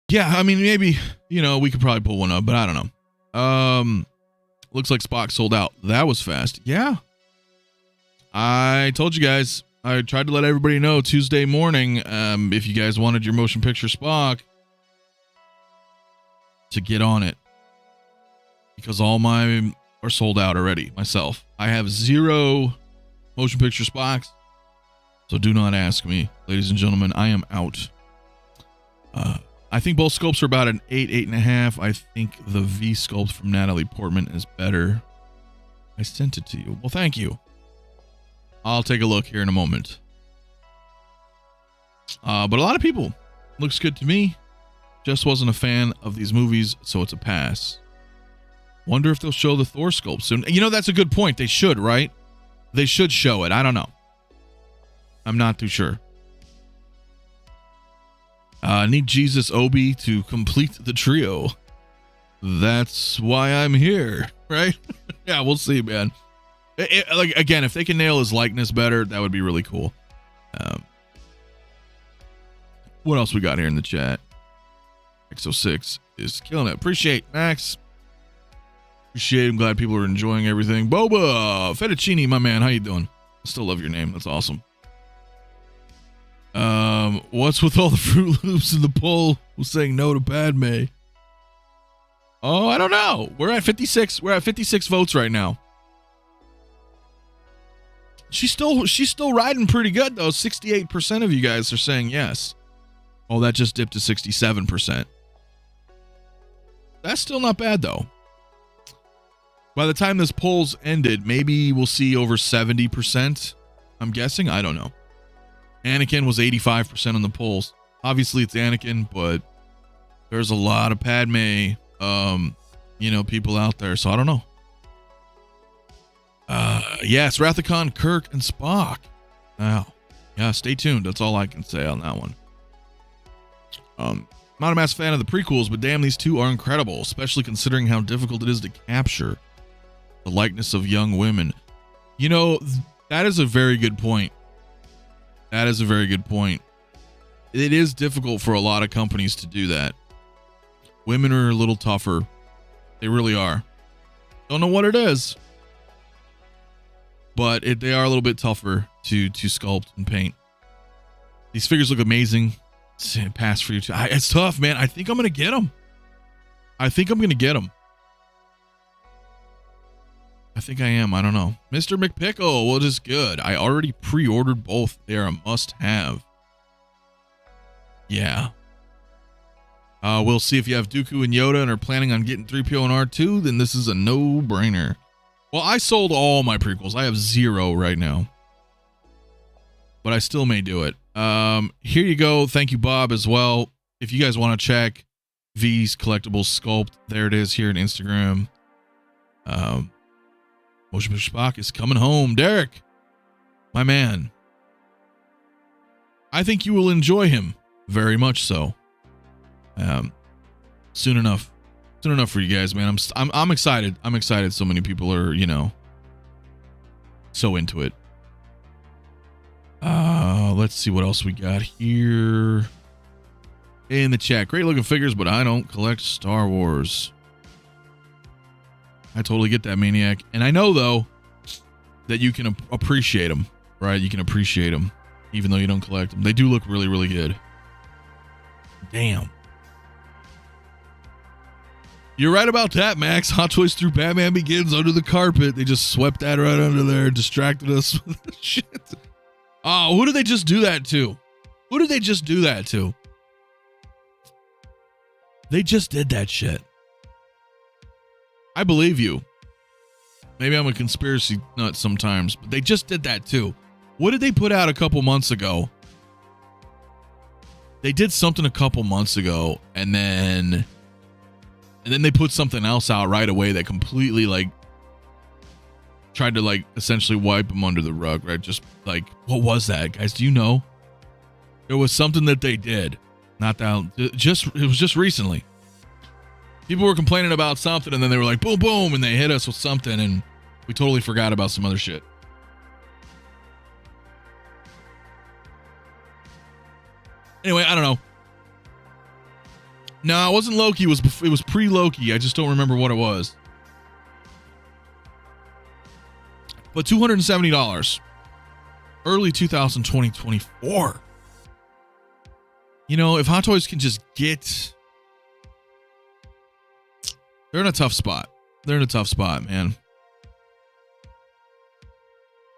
Yeah, I mean, maybe, we could probably pull one up, but I don't know. Looks like Spock sold out. That was fast. Yeah. I told you guys, I tried to let everybody know Tuesday morning, if you guys wanted your motion picture Spock, to get on it. Because all mine are sold out already, myself. I have 0 motion picture Spocks, so do not ask me. Ladies and gentlemen, I am out. I think both sculpts are about an 8, 8.5. I think the V sculpt from Natalie Portman is better. I sent it to you. Well, thank you. I'll take a look here in a moment. But a lot of people. Looks good to me. Just wasn't a fan of these movies, so it's a pass. Wonder if they'll show the Thor sculpt soon. That's a good point. They should, right? They should show it. I don't know. I'm not too sure. Need Jesus Obi to complete the trio. That's why I'm here, right? Yeah, we'll see, man. Again, if they can nail his likeness better, that would be really cool. What else we got here in the chat? X06 is killing it. Appreciate Max. Appreciate it. I'm glad people are enjoying everything. Boba Fettuccine, my man, how you doing? I still love your name. That's awesome. What's with all the Fruit Loops in the poll? Who's saying no to Padme? Oh, I don't know. We're at 56. We're at 56 votes right now. She's still riding pretty good though. 68% of you guys are saying yes. Oh, that just dipped to 67%. That's still not bad though. By the time this poll's ended, maybe we'll see over 70%. I'm guessing. I don't know. Anakin was 85% on the polls. Obviously, it's Anakin, but there's a lot of Padme, people out there. So I don't know. Yes, Rathacon, Kirk, and Spock. Wow. Yeah, stay tuned. That's all I can say on that one. Not a massive fan of the prequels, but damn, these two are incredible, especially considering how difficult it is to capture. the likeness of young women. You know, that is a very good point. That is a very good point. It is difficult for a lot of companies to do that. Women are a little tougher. They really are. Don't know what it is, but they are a little bit tougher to sculpt and paint. These figures look amazing. Pass for you too. It's tough, man. I think I'm gonna get them. I think I'm gonna get them. I think I am. I don't know. Mr. McPickle, what is good? I already pre-ordered both. They are a must-have. Yeah. We'll see if you have Dooku and Yoda and are planning on getting 3PO and R2, then this is a no-brainer. Well, I sold all my prequels. I have 0 right now. But I still may do it. Here you go. Thank you, Bob, as well. If you guys want to check V's Collectibles Sculpt, there it is here on Instagram. Motion Picture Spock is coming home. Derek, my man. I think you will enjoy him very much so. Soon enough for you guys, man. I'm excited. I'm excited. So many people are, you know, so into it. Let's see what else we got here in the chat. Great looking figures, but I don't collect Star Wars. I totally get that, Maniac. And I know, though, that you can appreciate them, right? You can appreciate them, even though you don't collect them. They do look really, really good. Damn. You're right about that, Max. Hot Toys threw Batman Begins under the carpet. They just swept that right under there and distracted us with shit. Oh, who did they just do that to? Who did they just do that to? They just did that shit. I believe you. Maybe I'm a conspiracy nut sometimes, but they just did that too. What did they put out a couple months ago? They did something a couple months ago, and then they put something else out right away that completely like tried to like essentially wipe them under the rug, right? Just like, what was that, guys? Do you know? There was something that they did. Not that it was just recently. People were complaining about something, and then they were like, boom, boom, and they hit us with something, and we totally forgot about some other shit. Anyway, I don't know. No, it wasn't Loki. It was pre-Loki. I just don't remember what it was. But $270. Early 2024. You know, if Hot Toys can just get... They're in a tough spot. They're in a tough spot, man.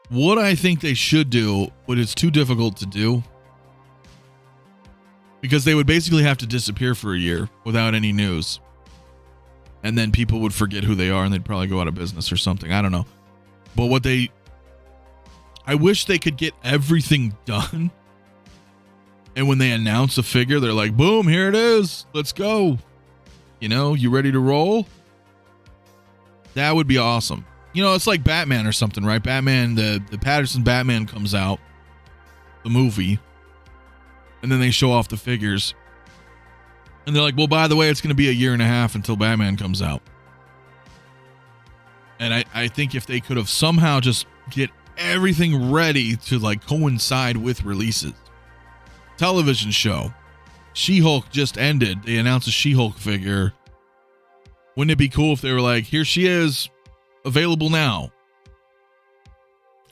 What I think they should do, but it's too difficult to do, because they would basically have to disappear for a year without any news. And then people would forget who they are and they'd probably go out of business or something. I don't know. But I wish they could get everything done. And when they announce a figure, they're like, boom, here it is. Let's go. You know, you ready to roll? That would be awesome. You know, it's like Batman or something, right? Batman, the Patterson Batman comes out, the movie, and then they show off the figures. And they're like, well, by the way, it's going to be a year and a half until Batman comes out. And I think if they could have somehow just get everything ready to like coincide with releases. Television show. She-Hulk just ended. They announced a She-Hulk figure. Wouldn't it be cool if they were like, here she is, available now?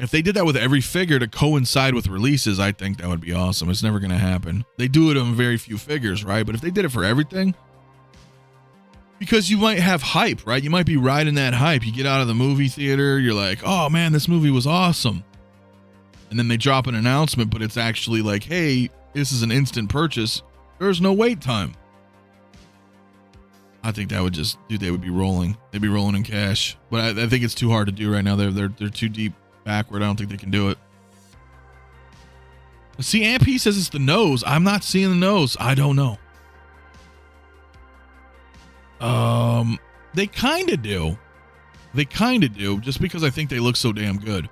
If they did that with every figure to coincide with releases, I think that would be awesome. It's never going to happen. They do it on very few figures, right? But if they did it for everything, because you might have hype, right? You might be riding that hype. You get out of the movie theater, you're like, oh man, this movie was awesome. And then they drop an announcement, but it's actually like, hey, this is an instant purchase. There's no wait time. I think that would just, dude, they would be rolling. They'd be rolling in cash. But I think it's too hard to do right now. They're too deep backward. I don't think they can do it. See, Amp says it's the nose. I'm not seeing the nose. I don't know. They kind of do. They kind of do, just because I think they look so damn good.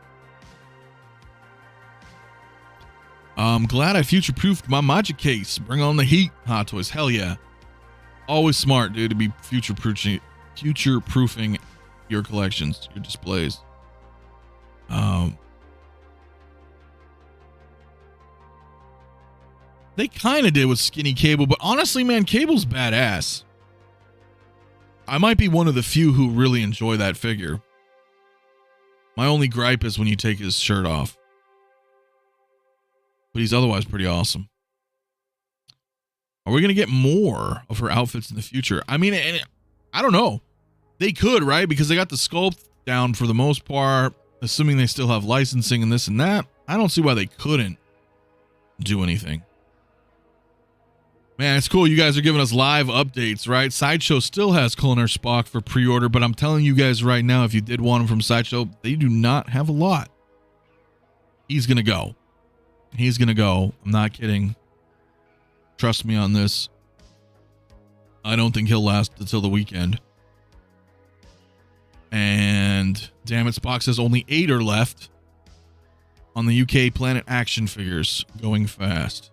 I'm glad I future-proofed my Magic case. Bring on the heat, Hot Toys. Hell yeah. Always smart, dude, to be future-proofing your collections, your displays. They kind of did with Skinny Cable, but honestly, man, Cable's badass. I might be one of the few who really enjoy that figure. My only gripe is when you take his shirt off. But he's otherwise pretty awesome. Are we going to get more of her outfits in the future? I mean, I don't know. They could, right? Because they got the sculpt down for the most part, assuming they still have licensing and this and that. I don't see why they couldn't do anything. Man, it's cool. You guys are giving us live updates, right? Sideshow still has Culinary Spock for pre-order, but I'm telling you guys right now, if you did want him from Sideshow, they do not have a lot. He's going to go. He's going to go. I'm not kidding. Trust me on this. I don't think he'll last until the weekend. And damn it, Spock says only 8 are left on the UK Planet Action figures. Going fast.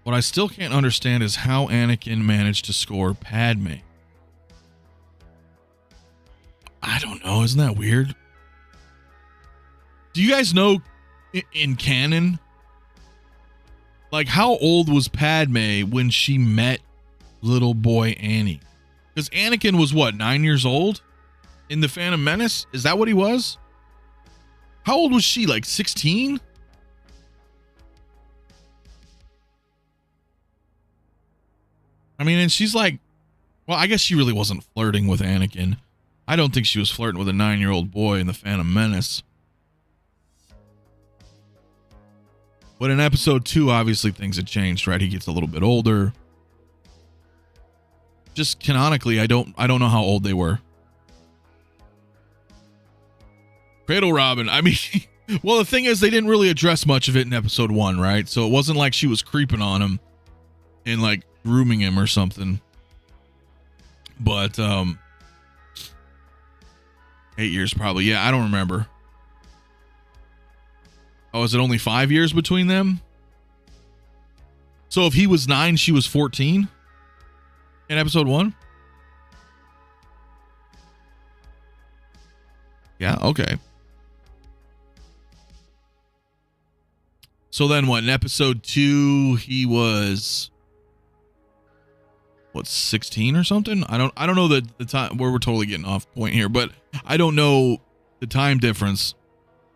What I still can't understand is how Anakin managed to score Padme. I don't know. Isn't that weird? Do you guys know in canon, like, how old was Padme when she met little boy Annie? Because Anakin was what, 9 years old in The Phantom Menace? Is that what he was? How old was she? Like 16? I mean, and she's like, well, I guess she really wasn't flirting with Anakin. I don't think she was flirting with a 9-year-old boy in The Phantom Menace. But in episode 2, obviously things had changed, right? He gets a little bit older. Just canonically, I don't know how old they were. Cradle Robin. I mean, well, the thing is, they didn't really address much of it in episode 1, right? So it wasn't like she was creeping on him and like grooming him or something. But 8 years probably. Yeah, I don't remember. Oh, is it only 5 years between them? So if he was 9, she was 14 in episode 1? Yeah, okay. So then what, in episode 2, he was, what, 16 or something? I don't know the time, where we're totally getting off point here, but I don't know the time difference.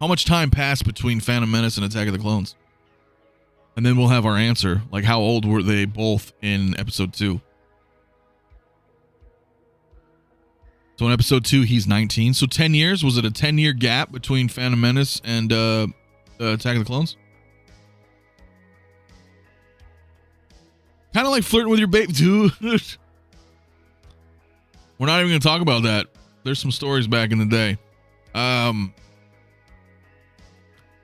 How much time passed between Phantom Menace and Attack of the Clones? And then we'll have our answer. Like, how old were they both in episode 2? So in episode 2, he's 19. So 10 years? Was it a 10-year gap between Phantom Menace and Attack of the Clones? Kind of like flirting with your baby, dude. We're not even going to talk about that. There's some stories back in the day.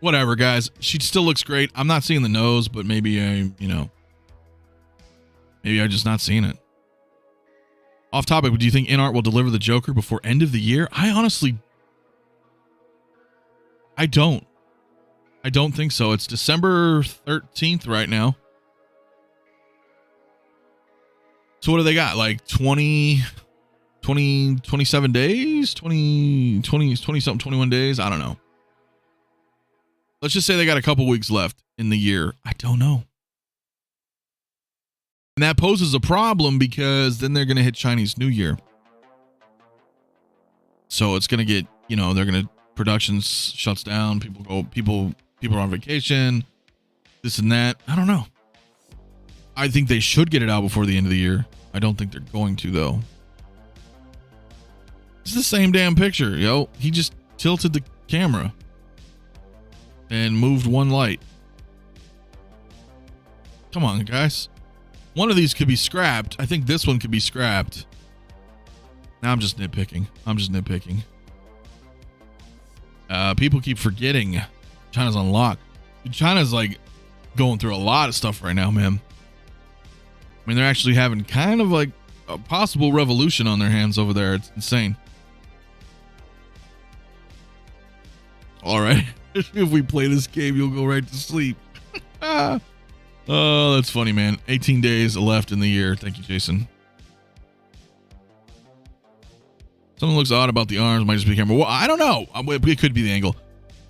Whatever, guys. She still looks great. I'm not seeing the nose, but maybe maybe I'm just not seeing it. Off topic, but do you think InArt will deliver the Joker before end of the year? I don't. I don't think so. It's December 13th right now. So what do they got? Like 27 days? 20 something, 21 days? I don't know. Let's just say they got a couple weeks left in the year. I don't know. And that poses a problem because then they're going to hit Chinese New Year. So it's going to get, they're going to, production shuts down. People are on vacation, this and that. I don't know. I think they should get it out before the end of the year. I don't think they're going to, though. It's the same damn picture, yo. He just tilted the camera and moved one light. Come on, guys. One of these could be scrapped. I think this one could be scrapped. Now I'm just nitpicking. People keep forgetting China's on lock. China's like going through a lot of stuff right now, man. I mean, they're actually having kind of like a possible revolution on their hands over there. It's insane. All right. If we play this game, you'll go right to sleep. Oh, that's funny, man. 18 days left in the year. Thank you, Jason. Something looks odd about the arms. Might just be camera. Well, I don't know. It could be the angle.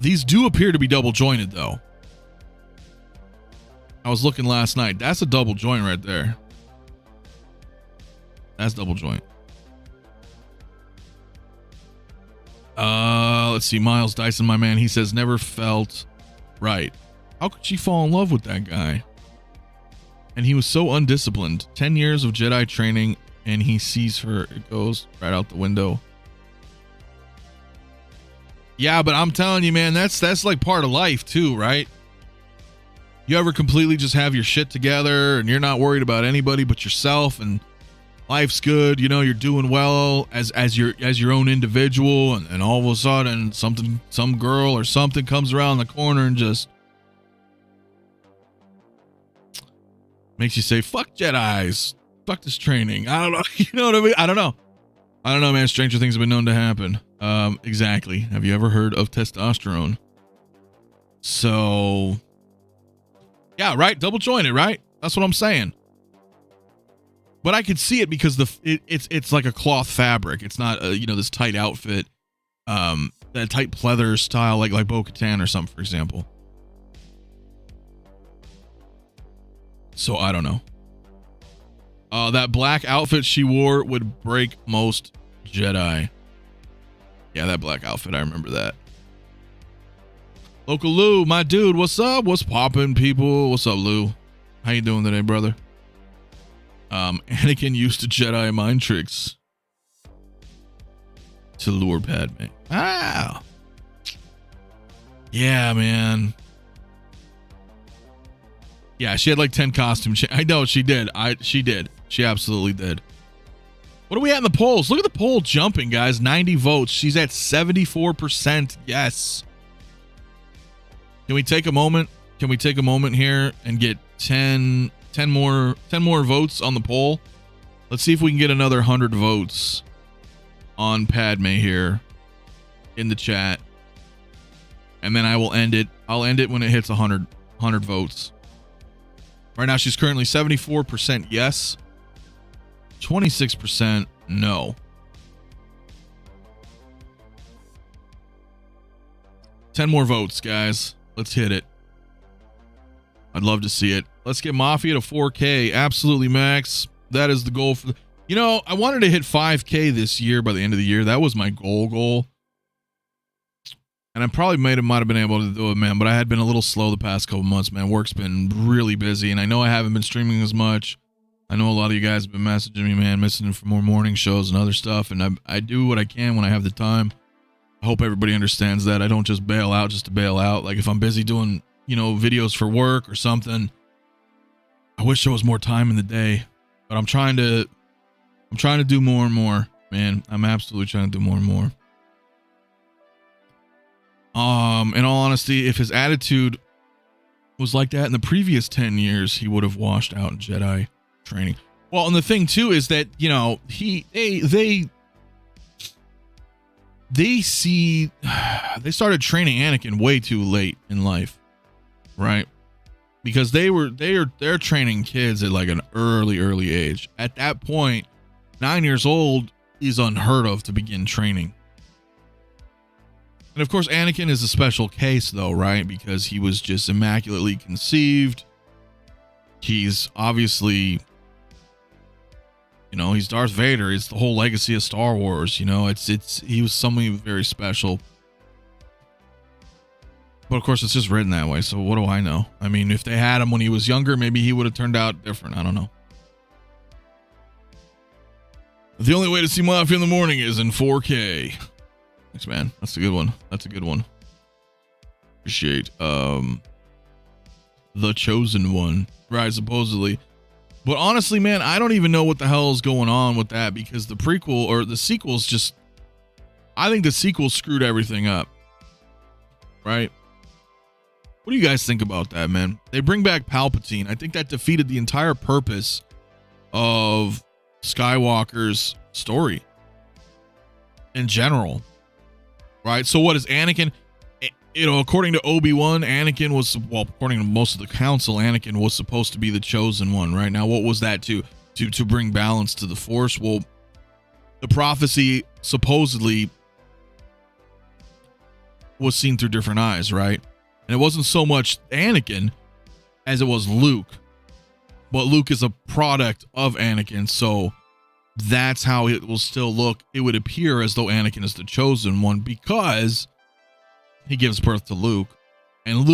These do appear to be double jointed, though. I was looking last night. That's a double joint right there. That's double joint. Let's see. Miles Dyson, my man. He says never felt right. How could she fall in love with that guy? And he was so undisciplined. 10 years of Jedi training, and he sees her. It goes right out the window. Yeah, but I'm telling you, man, that's like part of life too, right? You ever completely just have your shit together and you're not worried about anybody but yourself, and life's good, you know, you're doing well as your own individual, and all of a sudden some girl or something comes around the corner and just makes you say, fuck Jedis, fuck this training. I don't know. You know what I mean? I don't know, man. Stranger things have been known to happen. Exactly. Have you ever heard of testosterone? So yeah, right. Double jointed, right? That's what I'm saying. But I could see it because it's like a cloth fabric. It's not this tight outfit, that tight pleather style like Bo-Katan or something, for example. So I don't know. That black outfit she wore would break most Jedi. Yeah, that black outfit, I remember that. Local Lou, my dude, what's up? What's poppin', people? What's up, Lou? How you doing today, brother? Anakin used to Jedi mind tricks to lure Padme. Ah, yeah, man. Yeah, she had like 10 costumes. I know she did. She did. She absolutely did. What are we at in the polls? Look at the poll jumping, guys. 90 votes. She's at 74%. Yes. Can we take a moment? Can we take a moment here and get 10 more votes on the poll? Let's see if we can get another 100 votes on Padme here in the chat. And then I will end it. I'll end it when it hits 100 votes. Right now, she's currently 74% yes, 26% no. 10 more votes, guys. Let's hit it. I'd love to see it. Let's get Mafia to 4K. Absolutely, Max. That is the goal for I wanted to hit 5K this year by the end of the year. That was my goal. And I probably might have been able to do it, man, but I had been a little slow the past couple months, man. Work's been really busy, and I know I haven't been streaming as much. I know a lot of you guys have been messaging me, man, missing for more morning shows and other stuff, and I do what I can when I have the time. I hope everybody understands that. I don't just bail out just to bail out. Like, if I'm busy doing, videos for work or something, I wish there was more time in the day, but I'm trying to do more and more, man. I'm absolutely trying to do more and more. In all honesty, if his attitude was like that in the previous 10 years, he would have washed out in Jedi training. Well, and the thing too is that, they started training Anakin way too late in life, right? Because they're training kids at like an early age. At that point, 9 years old is unheard of to begin training. And of course, Anakin is a special case, though, right? Because he was just immaculately conceived. He's obviously, he's Darth Vader. It's the whole legacy of Star Wars. He was something very special. But of course, it's just written that way. So what do I know? I mean, if they had him when he was younger, maybe he would have turned out different. I don't know. The only way to see Mafia in the morning is in 4K. Thanks, man. That's a good one. Appreciate the chosen one, right? Supposedly. But honestly, man, I don't even know what the hell is going on with that, because the prequel or the sequels I think the sequel screwed everything up. Right? What do you guys think about that, man? They bring back Palpatine. I think that defeated the entire purpose of Skywalker's story in general. Right? So what is Anakin? According to Obi-Wan, Anakin was, according to most of the council, Anakin was supposed to be the chosen one, right? Now, what was that to bring balance to the Force? Well, the prophecy supposedly was seen through different eyes, right? And it wasn't so much Anakin as it was Luke. But Luke is a product of Anakin, so that's how it will still look. It would appear as though Anakin is the chosen one because he gives birth to Luke. And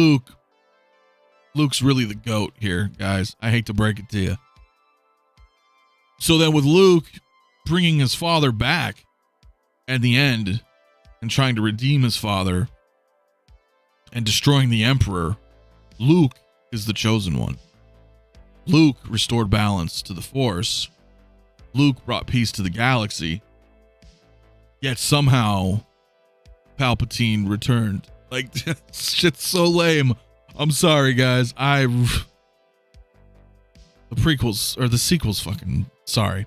Luke's really the GOAT here, guys. I hate to break it to you. So then with Luke bringing his father back at the end and trying to redeem his father and destroying the Emperor, Luke is the chosen one. Luke restored balance to the Force. Luke brought peace to the galaxy. Yet somehow Palpatine returned. Like, shit's so lame. I'm sorry, guys. The prequels or the sequels fucking sorry.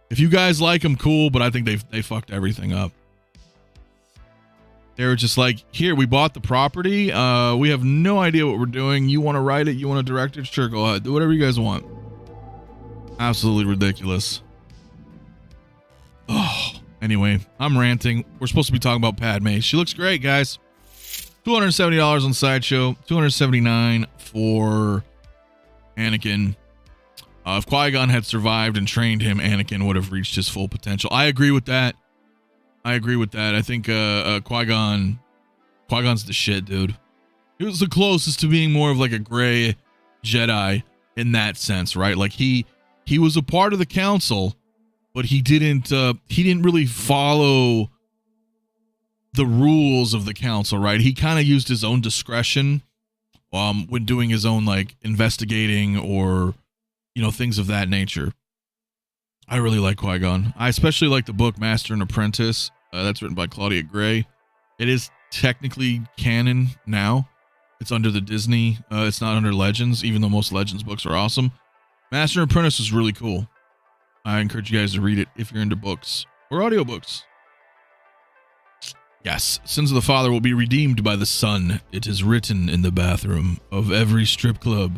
If you guys like them, cool, but I think they fucked everything up. They were just like, here, we bought the property. We have no idea what we're doing. You want to write it? You want to direct it? Sure, go ahead. Do whatever you guys want. Absolutely ridiculous. Oh, anyway, I'm ranting. We're supposed to be talking about Padme. She looks great, guys. $270 on Sideshow. $279 for Anakin. If Qui-Gon had survived and trained him, Anakin would have reached his full potential. I agree with that. I think Qui-Gon's the shit, dude. He was the closest to being more of like a gray Jedi in that sense, right? Like he was a part of the council, but he didn't really follow the rules of the council, right? He kind of used his own discretion when doing his own like investigating or, you know, things of that nature. I really like Qui-Gon. I especially like the book Master and Apprentice. That's written by Claudia Gray. It is technically canon now. It's under the Disney. It's not under Legends, even though most Legends books are awesome. Master and Apprentice is really cool. I encourage you guys to read it if you're into books or audiobooks. Yes, sins of the father will be redeemed by the son. It is written in the bathroom of every strip club.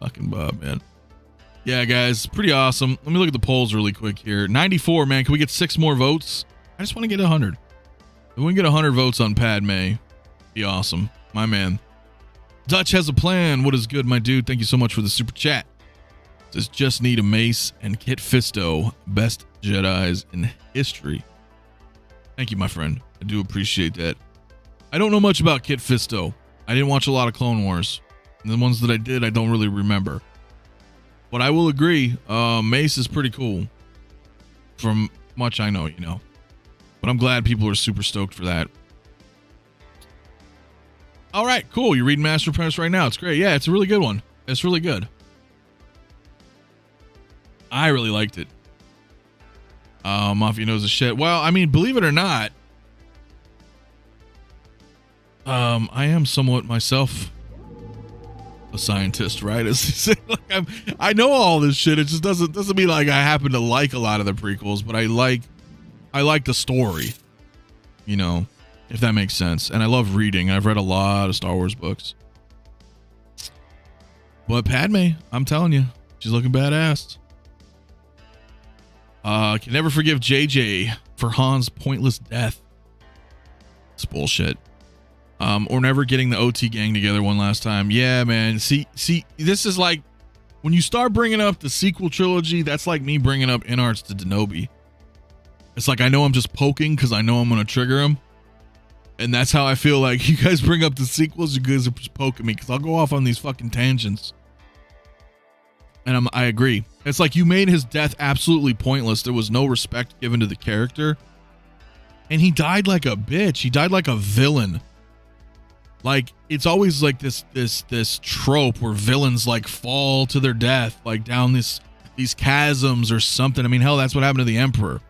Fucking Bob, man. Yeah, guys, pretty awesome. Let me look at the polls really quick here. 94, man. Can we get 6 more votes? I just want to get 100. If we can get 100 votes on Padme, be awesome. My man. Dutch has a plan. What is good, my dude? Thank you so much for the super chat. It says, just need a mace and Kit Fisto. Best Jedis in history. Thank you, my friend. I do appreciate that. I don't know much about Kit Fisto. I didn't watch a lot of Clone Wars. And the ones that I did, I don't really remember. But I will agree, Mace is pretty cool. From much I know, you know. But I'm glad people are super stoked for that. All right, cool. You're reading Master Apprentice right now. It's great. Yeah, it's a really good one. It's really good. I really liked it. Mafia knows the shit. Well, I mean, believe it or not, I am somewhat myself a scientist, right? Like I know all this shit. It just doesn't mean like I happen to like a lot of the prequels, but I like the story, you know, if that makes sense. And I love reading. I've read a lot of Star Wars books. But Padme, I'm telling you, she's looking badass. Can never forgive JJ for Han's pointless death. It's bullshit. Or never getting the OT gang together one last time. Yeah, man. See, this is like when you start bringing up the sequel trilogy, that's like me bringing up InArts to Denobi. It's like I know I'm just poking because I know I'm going to trigger him. And that's how I feel like you guys bring up the sequels, you guys are just poking me because I'll go off on these fucking tangents. And I agree. It's like you made his death absolutely pointless. There was no respect given to the character. And he died like a bitch. He died like a villain. Like, it's always like this trope where villains like fall to their death, like down these chasms or something. I mean, hell, that's what happened to the Emperor.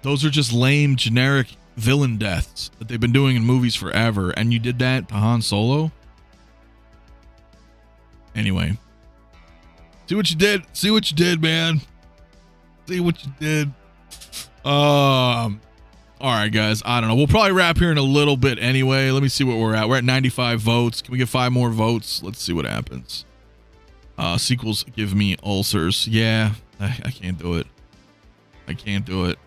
Those are just lame, generic villain deaths that they've been doing in movies forever. And you did that to Han Solo? Anyway. See what you did. See what you did, man. See what you did. All right, guys. I don't know. We'll probably wrap here in a little bit anyway. Let me see what we're at. We're at 95 votes. Can we get 5 more votes? Let's see what happens. Sequels give me ulcers. Yeah. I can't do it. I can't do it.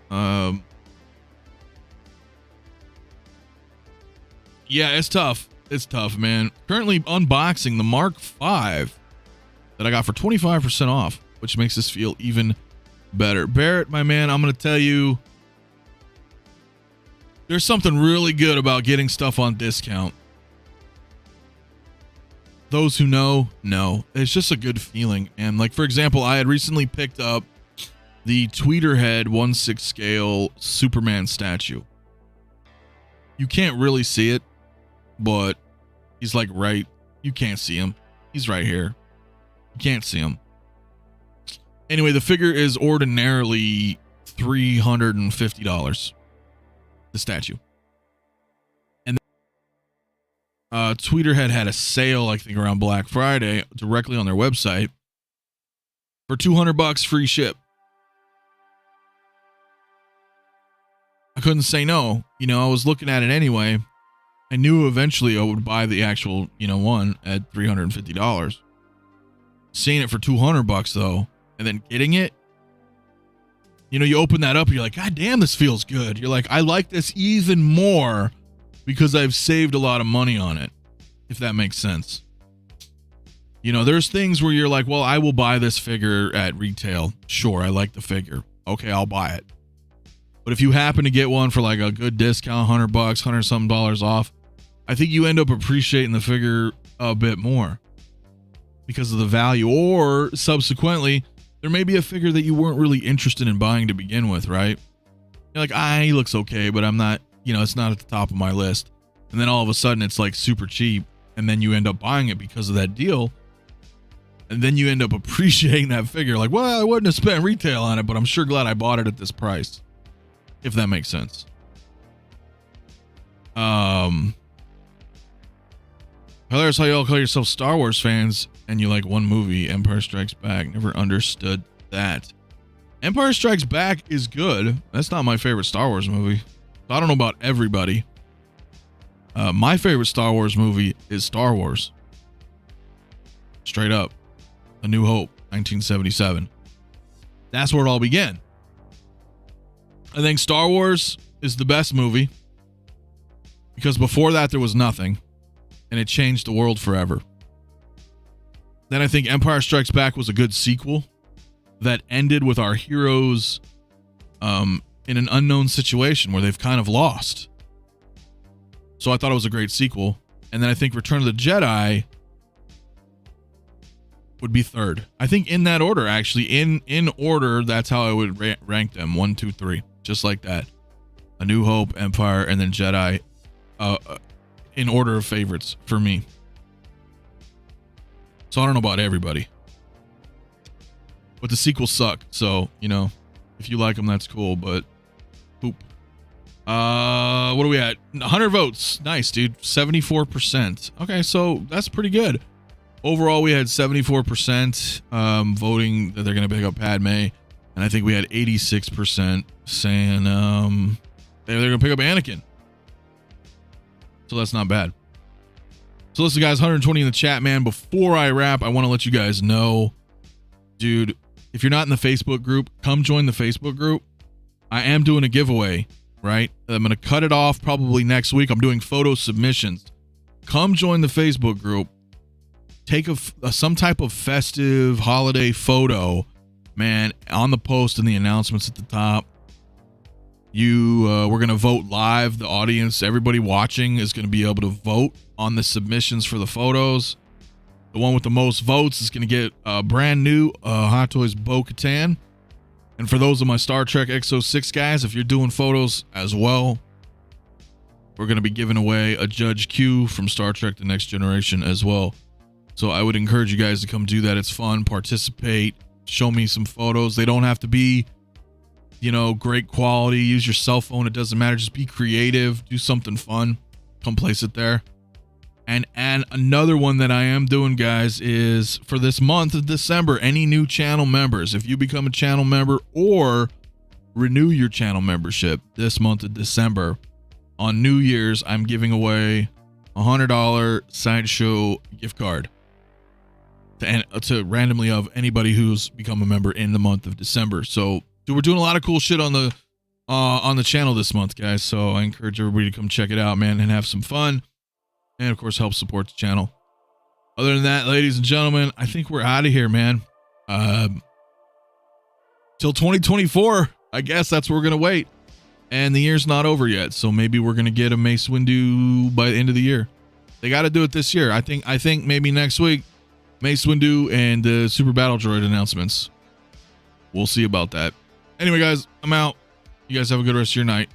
Yeah, it's tough. It's tough, man. Currently unboxing the Mark V that I got for 25% off, which makes this feel even better. Barrett, my man, I'm going to tell you, there's something really good about getting stuff on discount. Those who know. It's just a good feeling. And like, for example, I had recently picked up the Tweeterhead 1/6 scale Superman statue. You can't really see it, but he's like right. You can't see him. He's right here. You can't see him. Anyway, the figure is ordinarily $350. The statue. And Tweeterhead had a sale, I think, around Black Friday directly on their website for $200 free ship. I couldn't say no. You know, I was looking at it anyway. I knew eventually I would buy the actual, one at $350. Seeing it for $200 though, and then getting it, you open that up and you're like, God damn, this feels good. You're like, I like this even more because I've saved a lot of money on it, if that makes sense. There's things where you're like, well, I will buy this figure at retail. Sure, I like the figure. Okay, I'll buy it. But if you happen to get one for like a good discount, $100, $100 something off, I think you end up appreciating the figure a bit more because of the value. Or subsequently, there may be a figure that you weren't really interested in buying to begin with, right? You're like, he looks okay, but I'm not, it's not at the top of my list. And then all of a sudden it's like super cheap. And then you end up buying it because of that deal. And then you end up appreciating that figure. Like, well, I wouldn't have spent retail on it, but I'm sure glad I bought it at this price. If that makes sense. Hilarious how y'all call yourself Star Wars fans and you like one movie, Empire Strikes Back. Never understood that. Empire Strikes Back is good. That's not my favorite Star Wars movie. I don't know about everybody. My favorite Star Wars movie is Star Wars. Straight up. A New Hope, 1977. That's where it all began. I think Star Wars is the best movie because before that there was nothing and it changed the world forever. Then I think Empire Strikes Back was a good sequel that ended with our heroes in an unknown situation where they've kind of lost. So I thought it was a great sequel. And then I think Return of the Jedi would be third. I think in that order, actually. In order, that's how I would rank them. 1, 2, 3. Just like that. A New Hope, Empire, and then Jedi. In order of favorites for me. So I don't know about everybody. But the sequels suck. So, if you like them, that's cool. But, poop. What are we at? 100 votes. Nice, dude. 74%. Okay, so that's pretty good. Overall, we had 74% voting that they're going to pick up Padme. And I think we had 86% saying they're going to pick up Anakin. So that's not bad. So listen, guys, 120 in the chat, man. Before I wrap, I want to let you guys know, dude, if you're not in the Facebook group, come join the Facebook group. I am doing a giveaway, right? I'm going to cut it off probably next week. I'm doing photo submissions. Come join the Facebook group. Take some type of festive holiday photo, man, on the post and the announcements at the top. We're going to vote live. The audience, everybody watching is going to be able to vote on the submissions for the photos. The one with the most votes is going to get a brand new Hot Toys Bo-Katan. And for those of my Star Trek X06 guys, if you're doing photos as well, we're going to be giving away a Judge Q from Star Trek The Next Generation as well. So I would encourage you guys to come do that. It's fun. Participate. Show me some photos. They don't have to be, great quality. Use your cell phone. It doesn't matter. Just be creative. Do something fun. Come place it there. And another one that I am doing, guys, is for this month of December, any new channel members, if you become a channel member or renew your channel membership this month of December, on New Year's, I'm giving away a $100 Sideshow gift card. to randomly of anybody who's become a member in the month of December. So we're doing a lot of cool shit on the channel this month, guys. So I encourage everybody to come check it out, man, and have some fun, and of course help support the channel. Other than that, ladies and gentlemen, I think we're out of here, man. Till 2024, I guess that's where we're gonna wait, and the year's not over yet. So maybe we're gonna get a Mace Windu by the end of the year. They got to do it this year. I think maybe next week, Mace Windu and Super Battle Droid announcements. We'll see about that. Anyway, guys, I'm out. You guys have a good rest of your night.